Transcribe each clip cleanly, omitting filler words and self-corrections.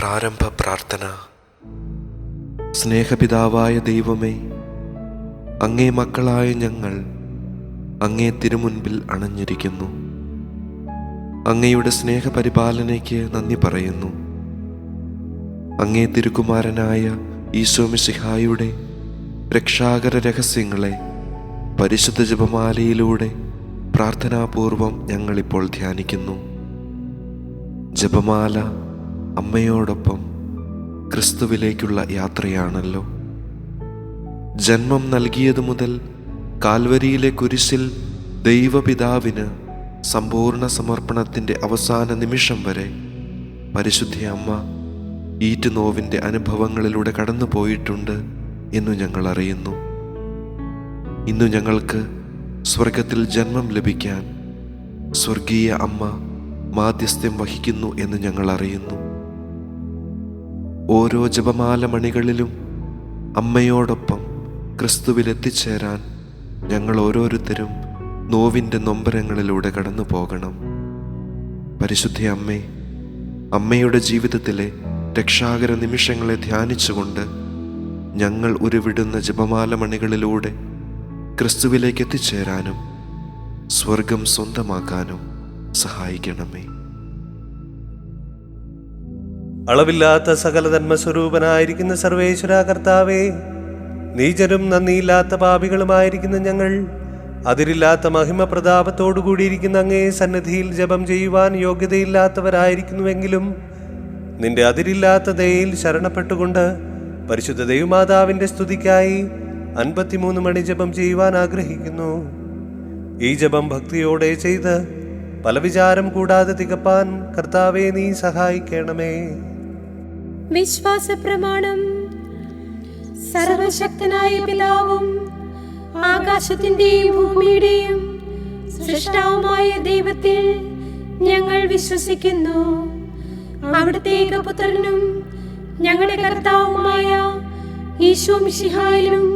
പ്രാരംഭ പ്രാർത്ഥന. സ്നേഹപിതാവായ ദൈവമേ, അങ്ങേ മക്കളായ ഞങ്ങൾ അങ്ങേ തിരുമുൻപിൽ അണഞ്ഞിരിക്കുന്നു. അങ്ങയുടെ സ്നേഹപരിപാലനയ്ക്ക് നന്ദി പറയുന്നു. അങ്ങേ തിരുക്കുമാരനായ ഈശോ മിശിഹായുടെ രക്ഷാകര രഹസ്യങ്ങളെ പരിശുദ്ധ ജപമാലയിലൂടെ പ്രാർത്ഥനാപൂർവം ഞങ്ങളിപ്പോൾ ധ്യാനിക്കുന്നു. ജപമാല അമ്മയോടൊപ്പം ക്രിസ്തുവിലേക്കുള്ള യാത്രയാണല്ലോ. ജന്മം നൽകിയതു മുതൽ കാൽവരിയിലെ കുരിശിൽ ദൈവപിതാവിന് സമ്പൂർണ്ണ സമർപ്പണത്തിൻ്റെ അവസാന നിമിഷം വരെ പരിശുദ്ധ അമ്മ ഈറ്റുനോവിൻ്റെ അനുഭവങ്ങളിലൂടെ കടന്നു പോയിട്ടുണ്ട് എന്നു ഞങ്ങൾ അറിയുന്നു. ഇന്നു ഞങ്ങൾക്ക് സ്വർഗത്തിൽ ജന്മം ലഭിക്കാൻ സ്വർഗീയ അമ്മ മാധ്യസ്ഥ്യം വഹിക്കുന്നു എന്ന് ഞങ്ങൾ അറിയുന്നു. ഓരോ ജപമാല മണികളിലും അമ്മയോടൊപ്പം ക്രിസ്തുവിൽ എത്തിച്ചേരാൻ ഞങ്ങൾ ഓരോരുത്തരും നോവിൻ്റെ നൊമ്പരങ്ങളിലൂടെ കടന്നു പോകണം. പരിശുദ്ധ അമ്മേ, അമ്മയുടെ ജീവിതത്തിലെ രക്ഷാകര നിമിഷങ്ങളെ ധ്യാനിച്ചുകൊണ്ട് ഞങ്ങൾ ഉരുവിടുന്ന ജപമാല മണികളിലൂടെ ക്രിസ്തുവിലേക്ക് എത്തിച്ചേരാനും സ്വർഗം സ്വന്തമാക്കാനും സഹായിക്കണമേ. അളവില്ലാത്ത സകല ധർമ്മസ്വരൂപനായിരിക്കുന്ന സർവേശ്വര കർത്താവേ, നീചരും നന്ദിയില്ലാത്ത പാപികളുമായിരിക്കുന്ന ഞങ്ങൾ അതിരില്ലാത്ത മഹിമ പ്രതാപത്തോടു കൂടിയിരിക്കുന്ന അങ്ങേ സന്നിധിയിൽ ജപം ചെയ്യുവാൻ യോഗ്യതയില്ലാത്തവരായിരിക്കുന്നുവെങ്കിലും നിന്റെ അതിരില്ലാത്ത ദയയിൽ ശരണപ്പെട്ടുകൊണ്ട് പരിശുദ്ധ ദൈവമാതാവിൻ്റെ സ്തുതിക്കായി 53 മണി ജപം ചെയ്യുവാൻ ആഗ്രഹിക്കുന്നു. ഈ ജപം ഭക്തിയോടെ ചെയ്ത് പല വിചാരം കൂടാതെ തികപ്പാൻ കർത്താവേ നീ സഹായിക്കണമേ. വിശ്വാസ പ്രമാണം. സർവശക്തനായ പിതാവും ആകാശത്തിന്റെയും ഭൂമിയുടെയും സൃഷ്ടാവുമായ ദൈവത്തിൽ ഞങ്ങൾ വിശ്വസിക്കുന്നു. അവിടുത്തെ ഏകപുത്രനും ഞങ്ങളുടെ കർത്താവുമായ ഈശോ മിശിഹായിലും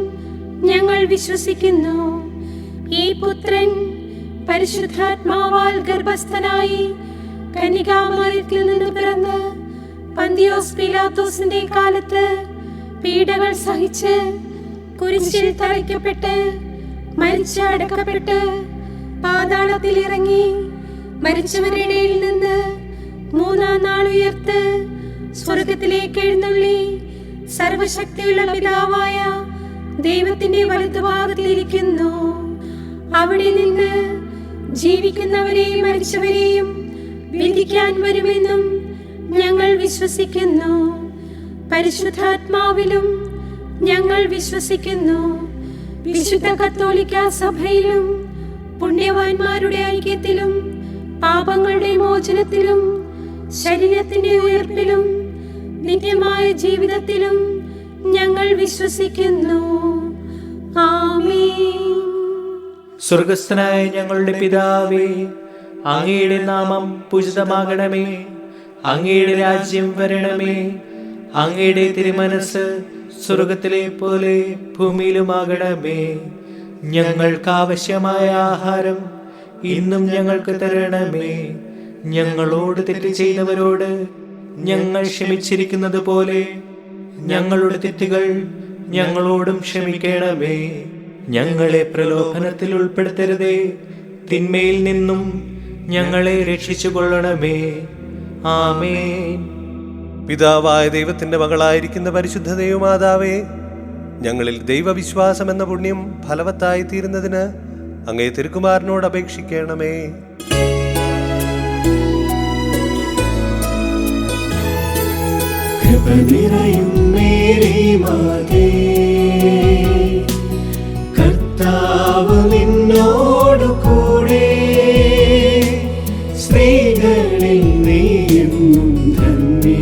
ഞങ്ങൾ വിശ്വസിക്കുന്നു. ഈ പുത്രൻ പരിശുദ്ധാത്മാവാൽ ഗർഭസ്ഥനായി കന്യകാമറിയത്തിൽ നിന്ന് പിറന്ന് പന്തിയോസ് പീലാത്തോസിന്റെ കാലത്ത് പീഡകൾ സഹിച്ച് കുരിശിൽ തറയ്ക്കപ്പെട്ട് മരിച്ച് അടക്കപ്പെട്ട് പാതാളത്തിൽ ഇറങ്ങി മരിച്ചവരുടെ ഇടയിൽ നിന്ന് 3-ാം നാൾ ഉയർത്ത് സ്വർഗത്തിലേക്ക് എഴുന്നള്ളി സർവശക്തിയുള്ള പിതാവായ ദൈവത്തിന്റെ വലതുഭാഗത്തിലിരിക്കുന്നു. അവിടെ നിന്ന് ജീവിക്കുന്നവരെയും മരിച്ചവരെയും വിധിക്കാൻ വരുമെന്നും ഞങ്ങൾ വിശ്വസിക്കുന്നു. പരിശുദ്ധാത്മാവിലും ഞങ്ങൾ വിശ്വസിക്കുന്നു. വിശുദ്ധ കത്തോലിക്ക സഭയിലും പുണ്യവാന്മാരുടെ ഐക്യത്തിലും പാപങ്ങളുടെ മോചനത്തിലും ശരീരത്തിന്റെ ഉയർപ്പിലും നിത്യമായ ജീവിതത്തിലും ഞങ്ങൾ വിശ്വസിക്കുന്നു. ആമേൻ. സ്വർഗസ്ഥനായ ഞങ്ങളുടെ പിതാവേ, അങ്ങയുടെ നാമം പൂജിതമാകണമേ. അങ്ങയുടെ രാജ്യം വരണമേ. അങ്ങയുടെ തിരുമനസ് സ്വർഗത്തിലെ പോലെ ഭൂമിയിലുമാകണമേ. ഞങ്ങൾക്ക് ആവശ്യമായ ആഹാരം ഇന്നും ഞങ്ങൾക്ക് തരണമേ. ഞങ്ങളോട് തെറ്റ് ചെയ്തവരോട് ഞങ്ങൾ ക്ഷമിച്ചിരിക്കുന്നത് പോലെ ഞങ്ങളുടെ തെറ്റുകൾ ഞങ്ങളോടും ക്ഷമിക്കണമേ. ഞങ്ങളെ പ്രലോഭനത്തിൽ ഉൾപ്പെടുത്തരുതേ, തിന്മയിൽ നിന്നും ഞങ്ങളെ രക്ഷിച്ചു കൊള്ളണമേ. ആമേൻ. പിതാവായ ദൈവത്തിന്റെ മകളായിരിക്കുന്ന പരിശുദ്ധ ദൈവമാതാവേ, ഞങ്ങളിൽ ദൈവവിശ്വാസം എന്ന പുണ്യം ഫലവത്തായി തീരുന്നതിന് അങ്ങേ തിരുക്കുമാരനോട് അപേക്ഷിക്കണമേ. കൃപ നിറയും മേരി മാതേ, കർത്താവ് നിന്നോടു കൂടെ, സ്ത്രീകളിൽ നീയെന്നും ധന്യേ,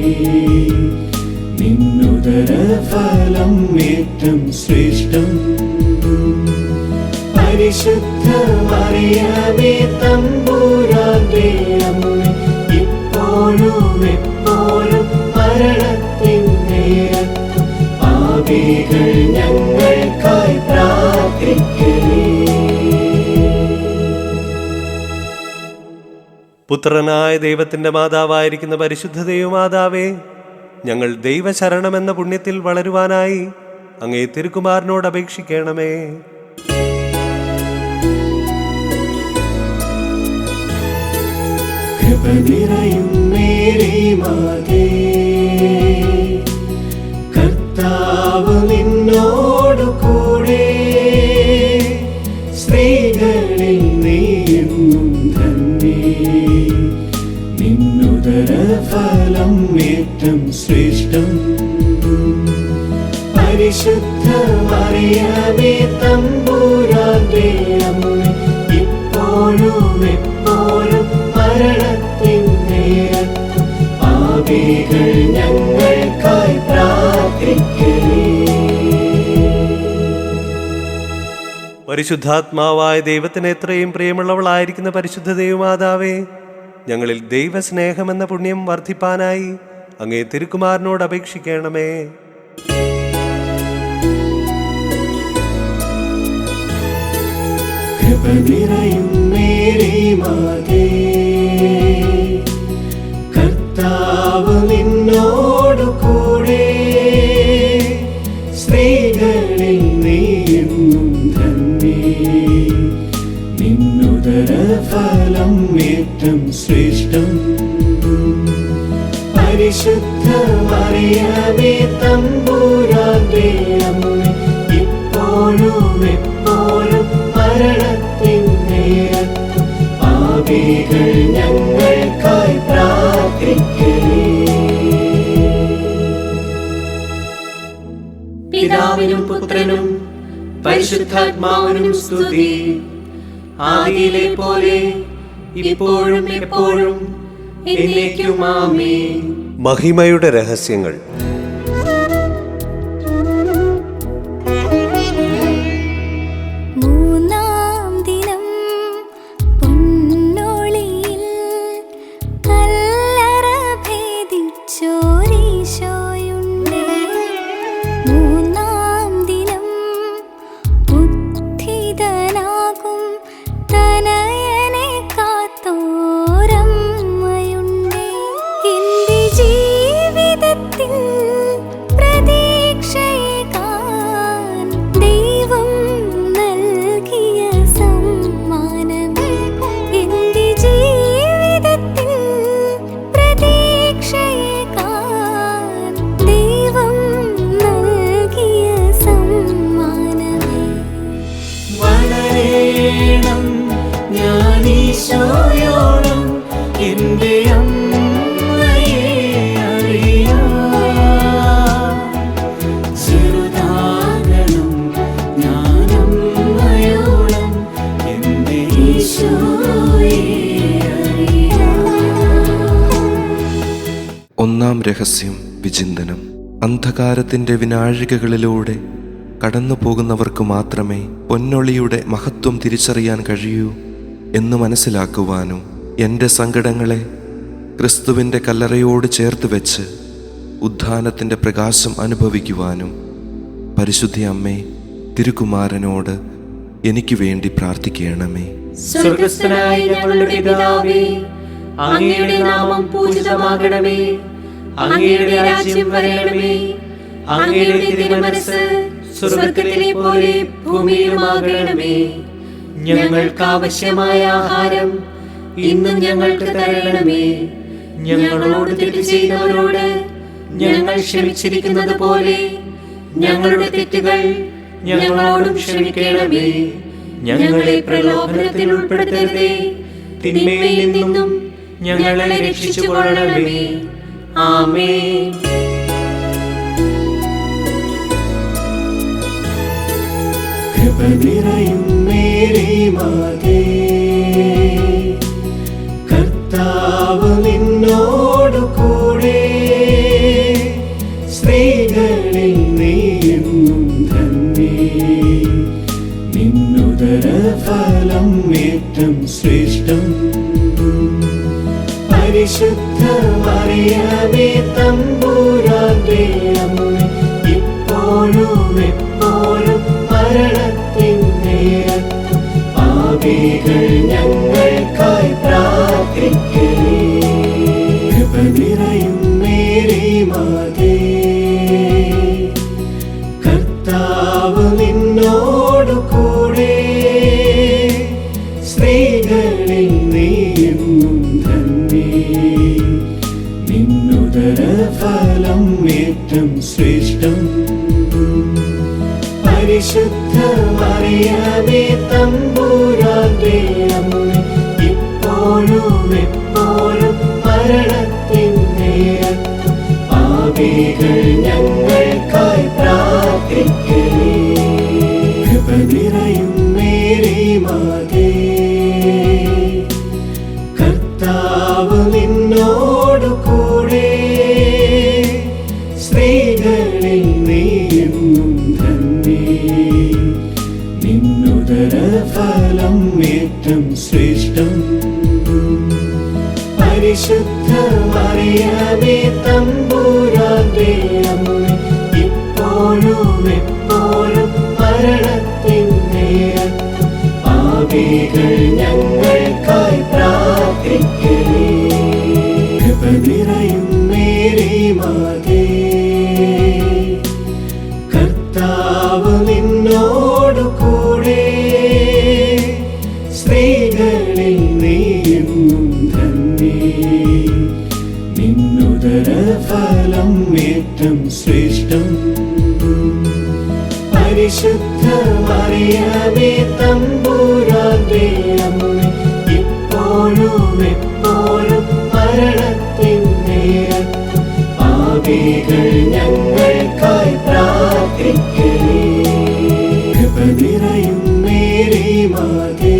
നിന്നുദര ഫലം ഏറ്റം ശ്രേഷ്ഠം. പരിശുദ്ധ മറിയമേ തമ്പുരാന്റെ അമ്മേ, ഇപ്പോഴും എപ്പോഴും മരണത്തിൻ നേരത്തും പാപികൾ ഞങ്ങൾക്കായി പ്രാർത്ഥിക്കണേ. പുത്രനായ ദൈവത്തിന്റെ മാതാവായിരിക്കുന്ന പരിശുദ്ധ ദൈവമാതാവേ, ഞങ്ങൾ ദൈവശരണമെന്ന പുണ്യത്തിൽ വളരുവാനായി അങ്ങേ തിരുക്കുമാരനോട് അപേക്ഷിക്കണമേ. കൃപ നിറയും മേരി മാതേ, കർത്താവ് നിന്നോടു കൂടെ, സ്ത്രീകളിൽ നീയെന്നും ധന്യേ, നിന്നുദര ഫലം ഏറ്റം ശ്രേഷ്ഠം. പരിശുദ്ധ മറിയമേ തമ്പുരാന്റെ അമ്മേ, ഇപ്പോഴും എപ്പോഴും മരണത്തിൻ നേരത്തും പാപികൾ ഞങ്ങൾക്കായി പ്രാർത്ഥിക്കണേ. പരിശുദ്ധാത്മാവായ ദൈവത്തിന് എത്രയും പ്രിയമുള്ളവളായിരിക്കുന്ന പരിശുദ്ധ ദൈവമാതാവേ, ഞങ്ങളിൽ ദൈവസ്നേഹമെന്ന പുണ്യം വർദ്ധിപ്പാനായി അങ്ങേ തിരുക്കുമാരനോട് അപേക്ഷിക്കണമേ. കൃപ നിറയും മേരി മാതേ, കർത്താവ് നിന്നോടു കൂടെ, സ്ത്രീകളിൽ നീയെന്നും ധന്യേ, നിന്നുദര ഫലം ഏറ്റം ശ്രേഷ്ഠം. പരിശുദ്ധ മറിയമേ തമ്പുരാന്റെ അമ്മേ, ഇപ്പോഴും എപ്പോഴും മരണത്തിൻ നേരത്തും പാപികൾ ഞങ്ങൾക്കായി പ്രാർത്ഥിക്കണേ. പിതാവിനും പുത്രനും പരിശുദ്ധാത്മാവിനും സ്തുതി. ആദിയിലെ പോലെ ഇപ്പോഴും എപ്പോഴും എന്നേക്കും ആമേൻ. മഹിമയുടെ രഹസ്യങ്ങൾ. മൂന്നാം ദിനം പൊന്നൊളിയിൽ കല്ലറ ഭേദിച്ചോരീശോയുണ്ട്. മൂന്നാം ദിനം ഉത്ഥിതനാകും തനയനെ കാത്തോരമ്മയുണ്ട്. എന്റെ ജീവിതത്തിൽ പ്രതീക്ഷയേകാൻ ദൈവം നൽകിയ സമ്മാനമേ. എന്റെ ജീവിതത്തിൽ പ്രതീക്ഷയേകാൻ ദൈവം നൽകിയ സമ്മാനമേ. വളരേണം ഞാനീശോയോളം എന്റെ അമ്മയെ അറിയാം. ചെറുതാകണം ഞാനമ്മയോളം എന്റെ ഈശോയെ അറിയാം. ഒന്നാം രഹസ്യം വിചിന്തനം. അന്ധകാരത്തിൻ്റെ വിനാഴികകളിലൂടെ കടന്നു പോകുന്നവർക്ക് മാത്രമേ പൊന്നൊളിയുടെ മഹത്വം തിരിച്ചറിയാൻ കഴിയൂ എന്ന് മനസ്സിലാക്കുവാനും എൻ്റെ സങ്കടങ്ങളെ ക്രിസ്തുവിൻ്റെ കല്ലറയോട് ചേർത്ത് വെച്ച് ഉദ്ധാനത്തിൻ്റെ പ്രകാശം അനുഭവിക്കുവാനും പരിശുദ്ധ അമ്മേ തിരുക്കുമാരനോട് എനിക്ക് വേണ്ടി പ്രാർത്ഥിക്കണമേ. സ്വർഗസ്ഥനായ ഞങ്ങളുടെ പിതാവേ, അങ്ങയുടെ നാമം പൂജിതമാകണമേ. അങ്ങയുടെ രാജ്യം വരണമേ. അങ്ങയുടെ തിരുമനസ്സ് സ്വർഗത്തിലെ പോലെ ഭൂമിയിലുമാകണമേ. ഞങ്ങൾക്ക് ആവശ്യമായ ആഹാരം ഇന്നും ഞങ്ങൾക്ക് തരണമേ. ഞങ്ങളോട് തെറ്റ് ചെയ്തവരോട് ഞങ്ങൾ ക്ഷമിച്ചിരിക്കുന്നത് പോലെ ഞങ്ങളുടെ തെറ്റുകൾ ഞങ്ങളോടും ക്ഷമിക്കണമേ. ഞങ്ങളെ പ്രലോഭനത്തിൽ ഉൾപ്പെടുത്തരുതേ, തിന്മയിൽ നിന്നും ഞങ്ങളെ രക്ഷിച്ചുകൊള്ളണമേ. ആമേൻ. കൃപ നിറയും മേരി മാതേ, കർത്താവ് നിന്നോടു കൂടെ, സ്ത്രീകളിൽ നീയെന്നും ധന്യേ, നിന്നുദര ഫലം ഏറ്റം ശ്രേഷ്ഠം. പരിശുദ്ധ മറിയമേ തമ്പുരാന്റെ അമ്മേ, ഇപ്പോഴും എപ്പോഴും മരണത്തിൻ നേരത്തും പാപികൾ ഞങ്ങൾക്കായി പ്രാർത്ഥിക്കണേ. കൃപ നിറയും മേരി മാതേ, നിന്നുദരഫലം ഏറ്റം ശ്രേഷ്ഠം. പരിശുദ്ധ മറിയമേ തമ്പുരാന്റെ അമ്മേ, ഇപ്പോഴും എപ്പോഴും മരണത്തിൻ നേരത്തും പാപികൾ ഞങ്ങൾക്കായി പ്രാർത്ഥിക്കണേ. കൃപ നിറയും മേരി മാതേ, കർത്താവ് നിന്നോടു കൂടെ, സ്ത്രീകളിൽ നീയെന്നും ധന്യേ. നിന്നുദരഫലം ഏറ്റം ശ്രേഷ്ഠം. പരിശുദ്ധ മറിയമേ തമ്പുരാന്റെ അമ്മേ, ഇപ്പോഴും എപ്പോഴും മരണത്തിൻ നേരത്തും പാപികൾ ഞങ്ങൾക്കായി പ്രാർത്ഥിക്കണേ. കൃപ നിറയും മേരി മാതേ, കർത്താവ് നിന്നോടു കൂടെ, സ്ത്രീകളിൽ നീയെന്നും ധന്യേ. നിന്നുദരഫലം ഏറ്റം ശ്രേഷ്ഠം. പരിശുദ്ധ മറിയമേ തമ്പുരാന്റെ അമ്മേ, ഇപ്പോഴും എപ്പോഴും മരണത്തിൻ നേരത്തും പാപികൾ ഞങ്ങൾക്കായി പ്രാർത്ഥിക്കണേ. കൃപ നിറയും മേരി മാതേ,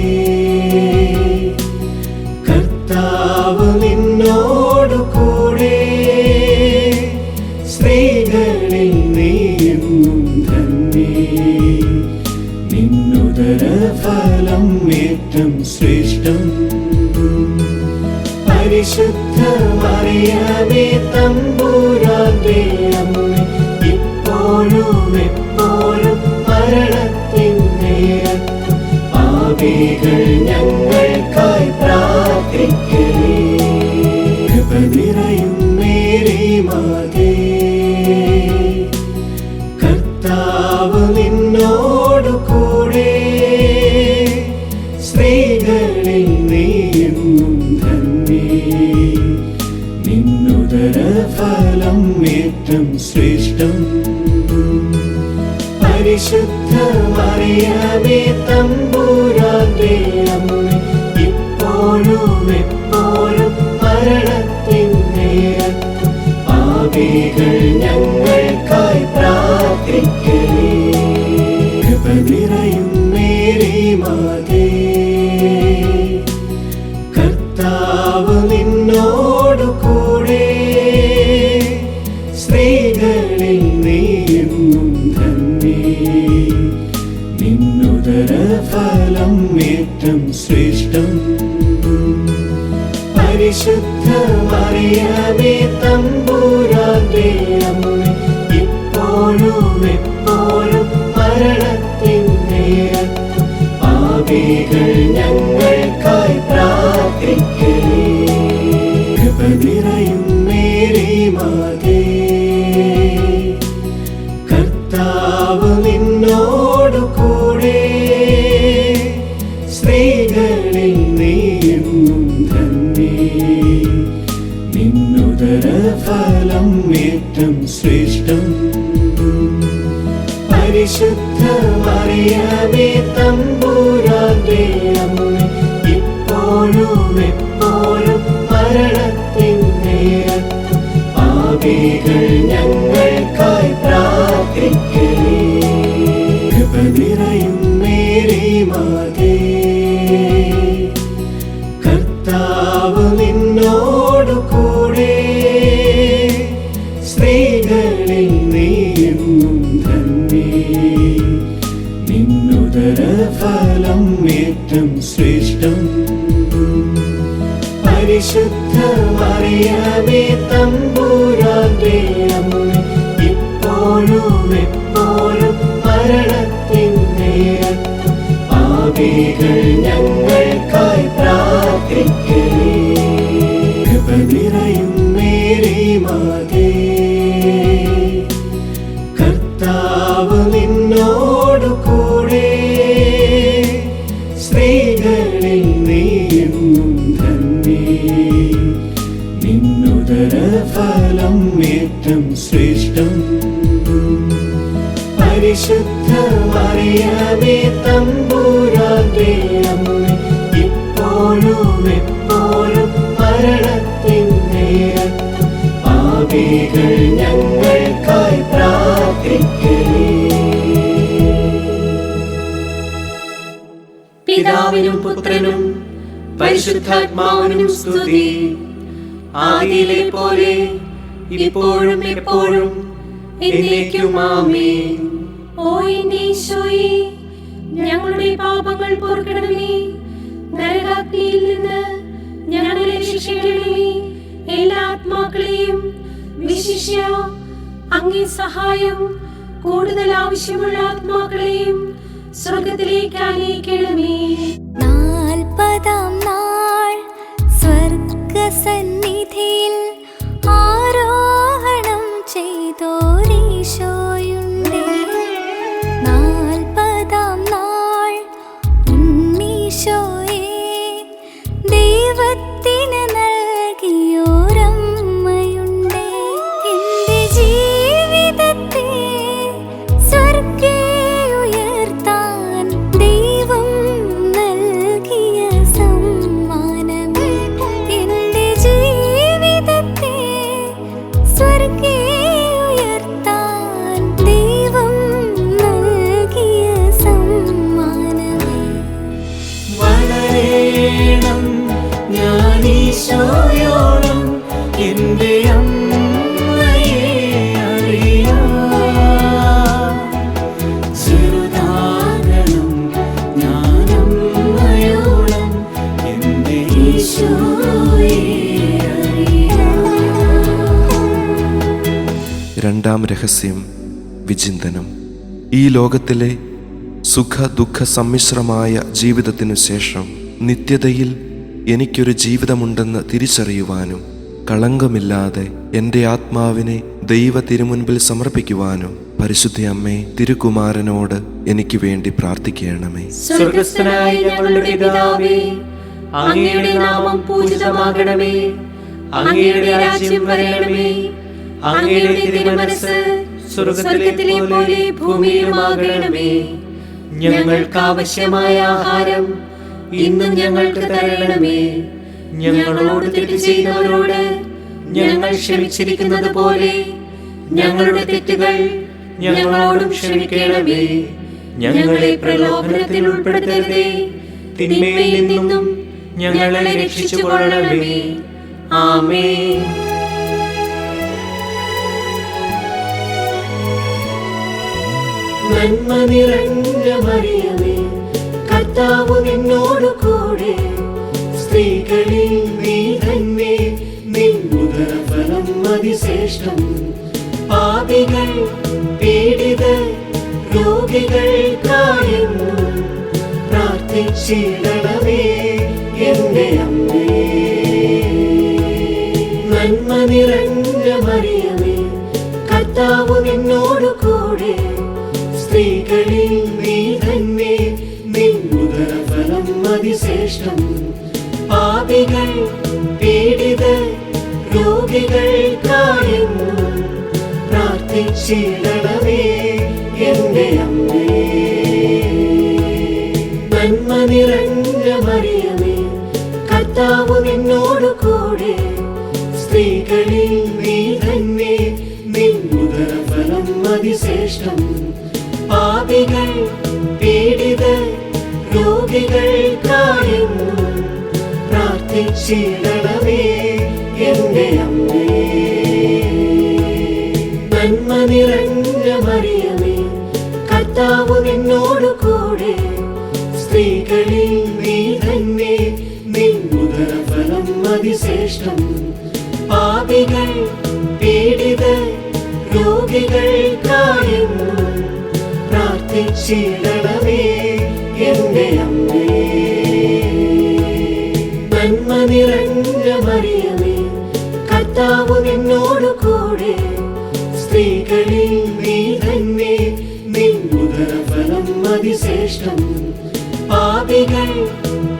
കർത്താവ് നിന്നോടു കൂടെ, സ്ത്രീകളിൽ നീയെന്നും ധന്യേ. നിന്നുദരഫലം ഏറ്റം ശ്രേഷ്ഠം. പരിശുദ്ധ മറിയമേ തമ്പുരാന്റെ അമ്മേ, ഇപ്പോഴും എപ്പോഴും മരണത്തിൻ നേരത്തും പാപികൾ ഞങ്ങൾക്കായി പ്രാർത്ഥിക്കണേ. കൃപ നിറയും മേരി മാതേ, കർത്താവ് നിന്നോടു കൂടെ, സ്ത്രീകളിൽ നീയെന്നും ധന്യേ. നിന്നുദരഫലം ഏറ്റം ശ്രേഷ്ഠം. പരിശുദ്ധ മറിയമേ തമ്പുരാന്റെ അമ്മേ, ഇപ്പോഴും എപ്പോഴും മരണത്തിൻ നേരത്തും പാപികൾ ഞങ്ങൾക്കായി പ്രാർത്ഥിക്കണേ. കൃപ നിറയും മേരി മാതേ, കർത്താവ് നിന്നോടു കൂടെ, സ്ത്രീകളിൽ നീയെന്നും ധന്യേ. നിന്നുദരഫലം ഏറ്റം ശ്രേഷ്ഠം. പരിശുദ്ധ മറിയമേ തമ്പുരാന്റെ അമ്മേ, ഇപ്പോഴും എപ്പോഴും മരണത്തിൻ നേരത്തും പാപികൾ ഞങ്ങൾക്കായി പ്രാർത്ഥിക്കണേ. കൃപ നിറയും മേരി മാതേ, കർത്താവ് നിന്നോടു കൂടെ, സ്ത്രീകളിൽ നീയെന്നും ധന്യേ. നിന്നുദരഫലം ഏറ്റം ശ്രേഷ്ഠം. പരിശുദ്ധ മറിയമേ തമ്പുരാന്റെ അമ്മേ, ഇപ്പോഴും എപ്പോഴും മരണത്തിൻ നേരത്തും പാപികൾ ഞങ്ങൾക്കായി പ്രാർത്ഥിക്കണേ. കൃപ നിറയും മേരി മാതേ, കർത്താവ് നിന്നോടു കൂടെ, സ്ത്രീകളിൽ നീയെന്നും ധന്യേ. നിന്നുദരഫലം ഏറ്റം ശ്രേഷ്ഠം. പരിശുദ്ധ മറിയമേ തമ്പുരാന്റെ അമ്മേ, ഇപ്പോഴും എപ്പോഴും മരണത്തിൻ നേരത്തും പാപികൾ ഞങ്ങൾക്കായി പ്രാർത്ഥിക്കണേ. കൃപ നിറയും മേരി മാതേ, കർത്താവ് നിന്നോടു കൂടെ, സ്ത്രീകളിൽ നീയെന്നും ധന്യേ. നിന്നുദരഫലം ഫലം ഏറ്റം ശ്രേഷ്ഠം. പരിശുദ്ധ മറിയമേ തമ്പുരാന്റെ അമ്മേ, ഇപ്പോഴും എപ്പോഴും മരണത്തിൻ നേരത്തും പാപികൾ ഞങ്ങൾക്കായി പ്രാർത്ഥിക്കണേ. പിതാവിനും പുത്രനും പരിശുദ്ധാത്മാവിനും സ്തുതി. ആദിയിലെ പോലെ ഇപ്പോഴും എപ്പോഴും എന്നേക്കും ആമേൻ. ഓ എന്റെ ഈശോയേ, ഞങ്ങളുടെ പാപങ്ങൾ പൊറുക്കണമേ, നരകാഗ്നിയിൽ നിന്ന് ഞങ്ങളെ രക്ഷിക്കണമേ. എല്ലാ ആത്മാക്കളെയും വിശിഷ്യ അങ്ങേ സഹായം കൂടുതൽ ആവശ്യമുള്ള ആത്മാക്കളെയും സ്വർഗത്തിലേക്ക് ആനയിക്കണമേ. 40-ാം നാൾ സ്വർഗസന്നിധിയിൽ ആരോഹണം ചെയ്തോരീശോയുണ്ടേ. 40-ാം നാൾ ഉണ്ണീശോയെ ദൈവത്തിന് നൽകിയോരമ്മയുണ്ടേ. എന്റെ ജീവിതത്തെ സ്വർഗേ ഉയർത്താൻ ദൈവം നൽകിയ സമ്മാനമേ. എന്റെ ജീവിതത്തെ സ്വർഗേ ഉയർത്താൻ ദൈവം നൽകിയ സമ്മാനമേ. വളരേണം ഞാൻ ഈശോയോളം എന്റെ അമ്മയെ അറിയാം. ചെറുതാകണം ഞാൻ അമ്മയോളം എന്റെ ഈശോയെ അറിയാം. രണ്ടാം രഹസ്യം വിചിന്തനം. ഈ ലോകത്തിലെ സുഖ ദുഃഖ സമ്മിശ്രമായ ജീവിതത്തിനു ശേഷം നിത്യതയിൽ എനിക്കൊരു ജീവിതമുണ്ടെന്ന് തിരിച്ചറിയുവാനും കളങ്കമില്ലാതെ എൻ്റെ ആത്മാവിനെ ദൈവ തിരുമുൻപിൽ സമർപ്പിക്കുവാനും പരിശുദ്ധ അമ്മേ, തിരുകുമാരനോട് എനിക്ക് വേണ്ടി പ്രാർത്ഥിക്കണമേ. സ്വർഗസ്ഥനായ ഞങ്ങളുടെ പിതാവേ, അങ്ങയുടെ നാമം പൂജിതമാകണമേ. അങ്ങയുടെ രാജ്യം വരണമേ. അങ്ങയുടെ തിരുമനസ്സ് സ്വർഗത്തിലെ പോലെ ഭൂമിയിലുമാകണമേ. ഞങ്ങൾക്ക് ആവശ്യമായ ആഹാരം ഇന്നും ഞങ്ങൾക്ക് തരണമേ. ഞങ്ങളോട് തെറ്റ് ചെയ്തവരോട് ഞങ്ങൾ ക്ഷമിച്ചിരിക്കുന്നത് പോലെ ഞങ്ങളുടെ തെറ്റുകൾ ഞങ്ങളോടും ക്ഷമിക്കണമേ. ഞങ്ങളെ പ്രലോഭനത്തിൽ ഉൾപ്പെടുത്തരുതേ, തിന്മയിൽ നിന്നും ഞങ്ങളെ രക്ഷിച്ചുകൊള്ളണമേ. ആമേൻ. നന്മ നിറഞ്ഞ മറിയമേ, കർത്താവ് നിന്നോട് കൂടെ, സ്ത്രീകളിൽ നീ തന്നെ നിൻ ഉദരഫലം അതിശ്രേഷ്ഠം. പാപികൾ പീഡിതർ രോഗികൾക്കായെന്നും പ്രാർത്ഥിച്ചിടണമേ എന്റെ അമ്മേ. നന്മ നിറഞ്ഞ മറിയമേ, കർത്താവ് നിന്നോട് കൂടെ, സ്ത്രീകളിൽ നീ തന്നെ നിൻ ഉദരഫലം അതിശ്രേഷ്ഠം. പാപികൾ പീഡിതർ രോഗികൾക്കായെന്നും പ്രാർത്ഥിച്ചിടണമേ എന്റെ അമ്മേ. നന്മ നിറഞ്ഞ മറിയമേ, കർത്താവ് നിന്നോട് കൂടെ, സ്ത്രീകളിൽ നീ തന്നെ നിൻ ഉദരഫലം അതിശ്രേഷ്ഠം. പാപികൾ പീഡിതർ രോഗികൾക്കായെന്നും പ്രാർത്ഥിച്ചിടണമേ എന്റെ അമ്മേ. നന്മ നിറഞ്ഞ മറിയമേ, കർത്താവ് നിന്നോട് കൂടെ, സ്ത്രീകളിൽ നീ തന്നെ നിൻ ഉദരഫലം അതിശ്രേഷ്ഠം. പാപികൾ പീഡിതർ രോഗികൾക്കായെന്നും പ്രാർത്ഥിച്ചിടണമേ എന്റെ അമ്മേ. നന്മ നിറഞ്ഞ മറിയമേ, കർത്താവ് നിന്നോട് കൂടെ, സ്ത്രീകളിൽ നീ തന്നെ നിൻ ഉദരഫലം അതിശ്രേഷ്ഠം. പാപികൾ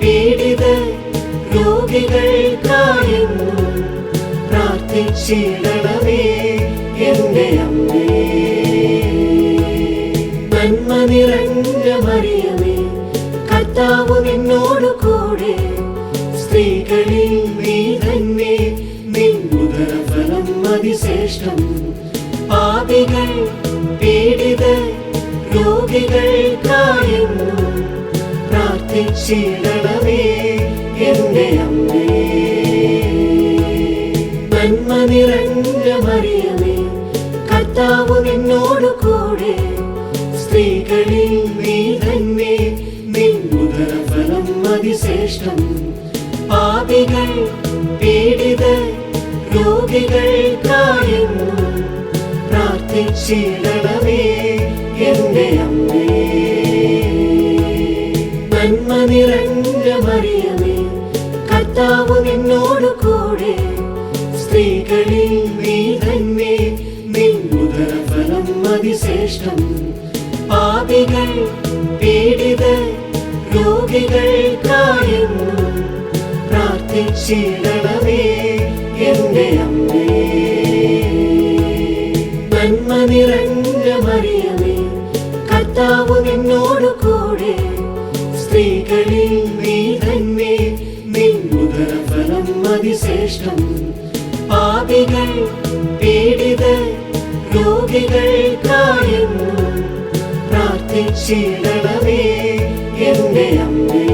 പീഡിതർ രോഗികൾക്കായെന്നും പ്രാർത്ഥിച്ചിടണമേ പ്രാർത്ഥിച്ചിടണമേ എന്റെ അമ്മേ. നന്മ നിറഞ്ഞ മറിയമേ, കർത്താവ് നിന്നോട് കൂടെ, സ്ത്രീകളിൽ നീ തന്നെ, നിൻ ഉദരഫലം അതിശ്രേഷ്ഠം. പാപികൾ പീഡിതർ രോഗികൾക്കായെന്നും പ്രാർത്ഥിച്ചിടണമേ എന്റെ അമ്മേ. നന്മ നിറഞ്ഞ മറിയമേ, കർത്താവ് നിന്നോട് കൂടെ, സ്ത്രീകളിൽ നീ തന്നെ, നിൻ ഉദരഫലം അതിശ്രേഷ്ഠം. പാപികൾ പീഡിതർ രോഗികൾക്കായെന്നും പ്രാർത്ഥിച്ചിടണമേ എന്റെ അമ്മേ. നന്മ നിറഞ്ഞ മറിയമേ, കർത്താവ് നിന്നോട് കൂടെ, സ്ത്രീകളിൽ നീ തന്നെ, നിൻ ഉദരഫലം അതിശ്രേഷ്ഠം. പാപികൾ പീഡിതർ രോഗികൾക്കായെന്നും പ്രാർത്ഥിച്ചിടണമേ എന്റെ അമ്മേ. നന്മ നിറഞ്ഞ മറിയമേ, കർത്താവ് നിന്നോട് കൂടെ, സ്ത്രീകളിൽ നീ തന്നെ, നിൻ ഉദരഫലം അതിശ്രേഷ്ഠം. പാപികൾ പീഡിതർ രോഗികൾക്കായെന്നും പ്രാർത്ഥിച്ചിടണമേ എന്റെ അമ്മേ.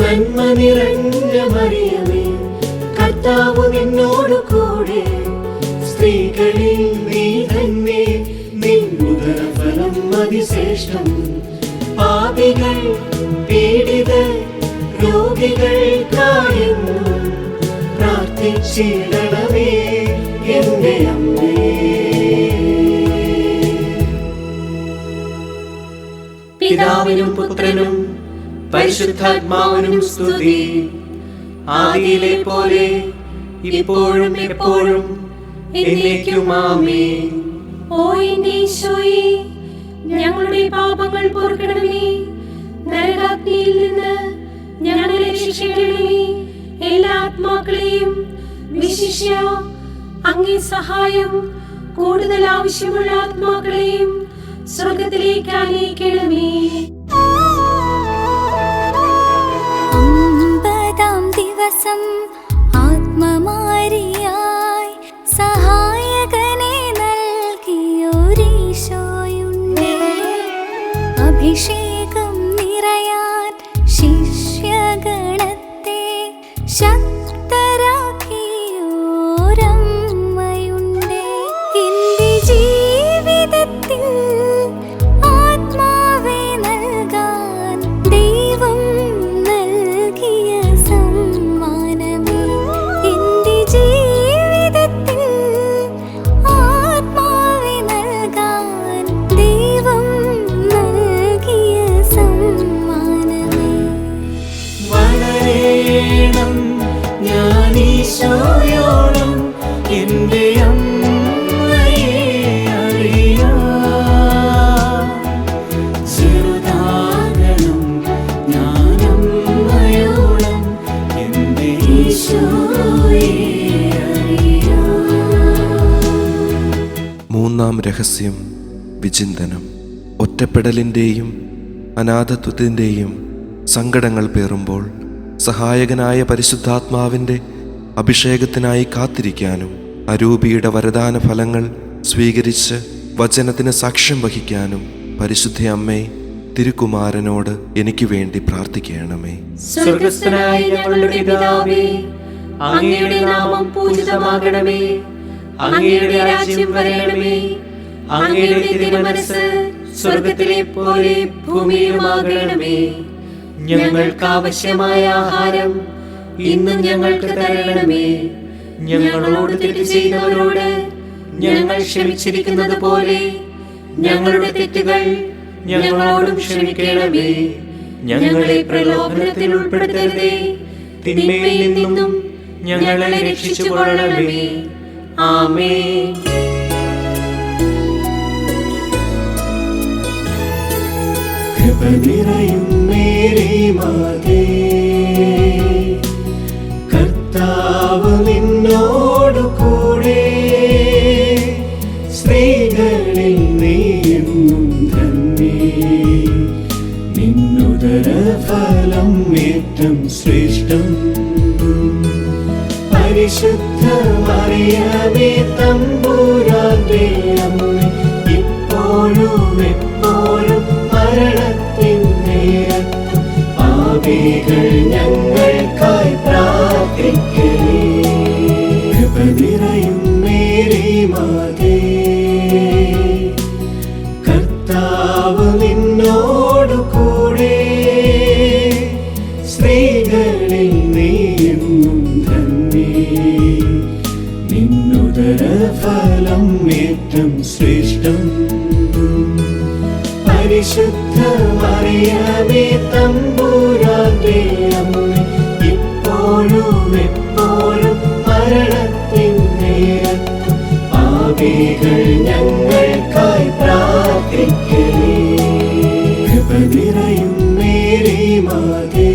നന്മ നിറഞ്ഞ മറിയമേ, കർത്താവ് നിന്നോട് കൂടെ, സ്ത്രീകളിൽ നീ തന്നെ, നിൻ ഉദരഫലം അതിശ്രേഷ്ഠം. പാപികൾ പീഡിതർ രോഗികൾക്കായെന്നും പ്രാർത്ഥിച്ചിടണമേ എന്റെ അമ്മേ. പിതാവിനും പുത്രനും പരിശുദ്ധാത്മാവിനും സ്തുതി. ആദിയിലെ പോലെ ഇപ്പോഴും എപ്പോഴും എന്നേക്കും ആമേൻ. ഓ എന്റെ ഈശോയെ, ഞങ്ങളുടെ പാപങ്ങൾ പൊറുക്കണമേ. നരകാഗ്നിയിൽ നിന്ന് ഞങ്ങളെ രക്ഷിക്കണമേ. എല്ലാ ആത്മാക്കളെയും വിശിഷ്യ അങ്ങേ സഹായം കൂടുതൽ ആവശ്യമുള്ള ആത്മാക്കളെയും സ്വർഗത്തിലേക്ക് ആനയിക്കണമേ. 50-ാം ദിവസം ആത്മമാരിയായി സഹായകനെ നൽകിയൊരീശോയുണ്ട്. അഭിഷേകം നിറയാൻ ശിഷ്യഗണത്തെ ശക്തരാക്കിയോരമ്മയുണ്ട്. എന്റെ ജീവിതത്തിൽ ആത്മാവെ നൽകാൻ ദൈവം നൽകിയ സമ്മാനമേ. എന്റെ ജീവിതത്തിൽ ആത്മാവെ നൽകാൻ ദൈവം നൽകിയ സമ്മാനമേ. വളരേണം ഞാൻ ഈശോയോളം എന്റെ അമ്മയെ അറിയാം. ചെറുതാകണം ഞാൻ അമ്മയോളം എന്റെ ഈശോയെ അറിയാം. മൂന്നാം രഹസ്യം വിചിന്തനം. ഒറ്റപ്പെടലിൻ്റെയും അനാഥത്വത്തിൻ്റെയും സങ്കടങ്ങൾ പേറുമ്പോൾ സഹായകനായ പരിശുദ്ധാത്മാവിൻ്റെ അഭിഷേകത്തിനായി കാത്തിരിക്കാനും അരൂപിയുടെ വരദാന ഫലങ്ങൾ സ്വീകരിച്ച് വചനത്തിന് സാക്ഷ്യം വഹിക്കാനും പരിശുദ്ധ അമ്മേ, തിരുക്കുമാരനോട് എനിക്ക് വേണ്ടി പ്രാർത്ഥിക്കണമേ. സ്വർഗസ്ഥനായ ഞങ്ങളുടെ പിതാവേ, അങ്ങയുടെ നാമം പൂജിതമാകണമേ. അങ്ങയുടെ രാജ്യം വരണമേ. അങ്ങയുടെ തിരുമനസ്സ് സ്വർഗത്തിലെ പോലെ ഭൂമിയിലുമാകണമേ. ഞങ്ങൾക്ക് ആവശ്യമായ ആഹാരം ഇന്നും ഞങ്ങൾക്ക് തരണമേ. ഞങ്ങളോട് തെറ്റ് ചെയ്തവരോട് ഞങ്ങൾ ക്ഷമിച്ചിരിക്കുന്നത് പോലെ ഞങ്ങളുടെ തെറ്റുകൾ ഞങ്ങളോടും ക്ഷമിക്കണമേ. ഞങ്ങളെ പ്രലോഭനത്തിൽ ഉൾപ്പെടുത്തരുതേ, തിന്മയിൽ നിന്നും ഞങ്ങളെ രക്ഷിച്ചുകൊള്ളണമേ. ആമേൻ. കൃപ നിറയും മേരി മാതേ, കർത്താവ് നിൻ നിന്നോടു കൂടെ സ്ത്രീകളിൽ നീ എന്നും ധന്യേ നിന്നുദരഫലം ഏറ്റം ശ്രേഷ്ഠം പരിശുദ്ധ മറിയമേ തമ്പുരാന്റെ അമ്മേ ഇപ്പോഴും എപ്പോഴും മരണത്തിൻ നേരത്തും പാപികൾ ഞങ്ങൾക്കായി പ്രാർത്ഥിക്കണേ. കൃപ നിറയും മേരി മാതേ കർത്താവ് നിന്നോടു കൂടെ സ്ത്രീകളിൽ നീ എന്നും ധന്യേ നിന്നുദരഫലം ഏറ്റം ശ്രേഷ്ഠം പരിശുദ്ധ മറിയമേ തമ്പുരാന്റെ അമ്മേ ഇപ്പോഴും എപ്പോഴും മരണത്തിൻ നേരത്തും പാപികൾ ഞങ്ങൾക്കായി പ്രാർത്ഥിക്കണേ. കൃപ നിറയും മേരി മാതേ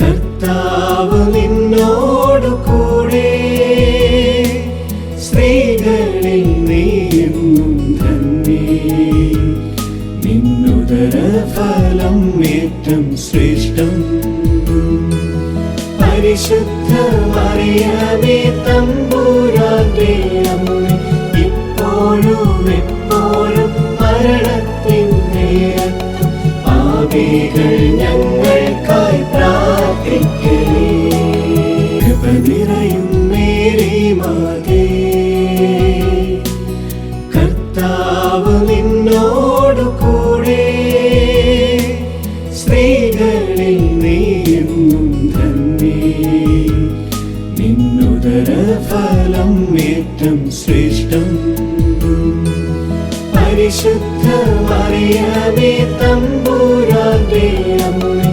കർത്താവ് നിന്നോടു കൂടെ സ്ത്രീകളിൽ നീ എന്നും ധന്യേ നിന്നുദരഫലം ഏറ്റം ശ്രേഷ്ഠം പരിശുദ്ധ മറിയമേ തമ്പുരാന്റെ അമ്മേ ഇപ്പോഴും എപ്പോഴും മരണത്തിൻ നേരത്തും പാപികൾ ഞങ്ങൾക്കായി പ്രാർത്ഥിക്കണേ. കൃപ നിറയും മേരി മാതേ കർത്താവ് നിന്നോടു കൂടെ സ്ത്രീകളിൽ നീ എന്നും ധന്യേ നിന്നുദരഫലം ഏറ്റം ശ്രേഷ്ഠം പരിശുദ്ധ മറിയമേ തമ്പുരാന്റെ അമ്മേ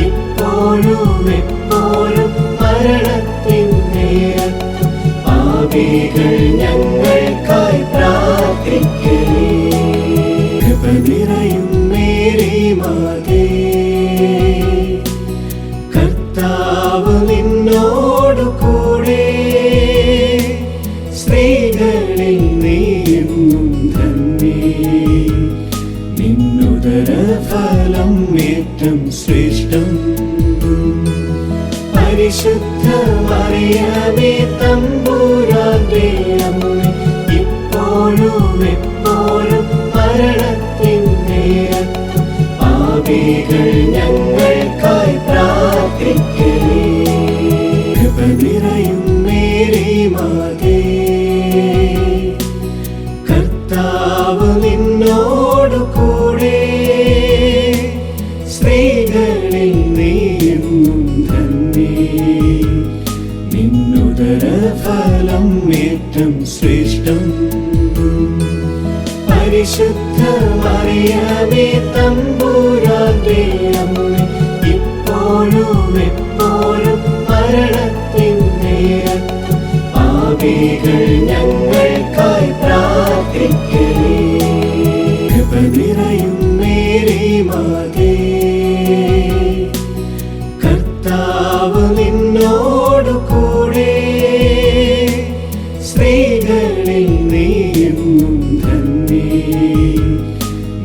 ഇപ്പോഴും എപ്പോഴും മരണത്തിൻ നേരത്തും പാപികൾ ഞങ്ങൾക്കായി പ്രാർത്ഥിക്കണേ. കൃപ നിറയും മേരി മാതേ കർത്താവ് നിന്നോടു കൂടെ സ്ത്രീകളിൽ നീ എന്നും ധന്യേ നിന്നുദരഫലം ഏറ്റം ശ്രേഷ്ഠം പരിശുദ്ധ മറിയമേ തമ്പുരാന്റെ അമ്മേ ഇപ്പോഴും എപ്പോഴും മരണത്തിൻ നേരത്തും പാപികൾ ഞങ്ങൾക്കായി പ്രാർത്ഥിക്കണേ. കൃപ നിറയും മേരി മാതേ കർത്താവ് നിന്നോടു കൂടെ സ്ത്രീകളിൽ നീ എന്നും ധന്യേ നിന്നുദരഫലം ഏറ്റം ശ്രേഷ്ഠം പരിശുദ്ധ മറിയമേ തമ്പുരാന്റെ അമ്മേ ഇപ്പോഴും എപ്പോഴും മരണത്തിൻ നേരത്തും പാപികൾ ഞങ്ങൾക്കായി പ്രാർത്ഥിക്കണേ. കൃപ നിറയും മേരി മാതേ കർത്താവ് നിന്നോടു കൂടെ സ്ത്രീകളിൽ നീ എന്നും ധന്യേ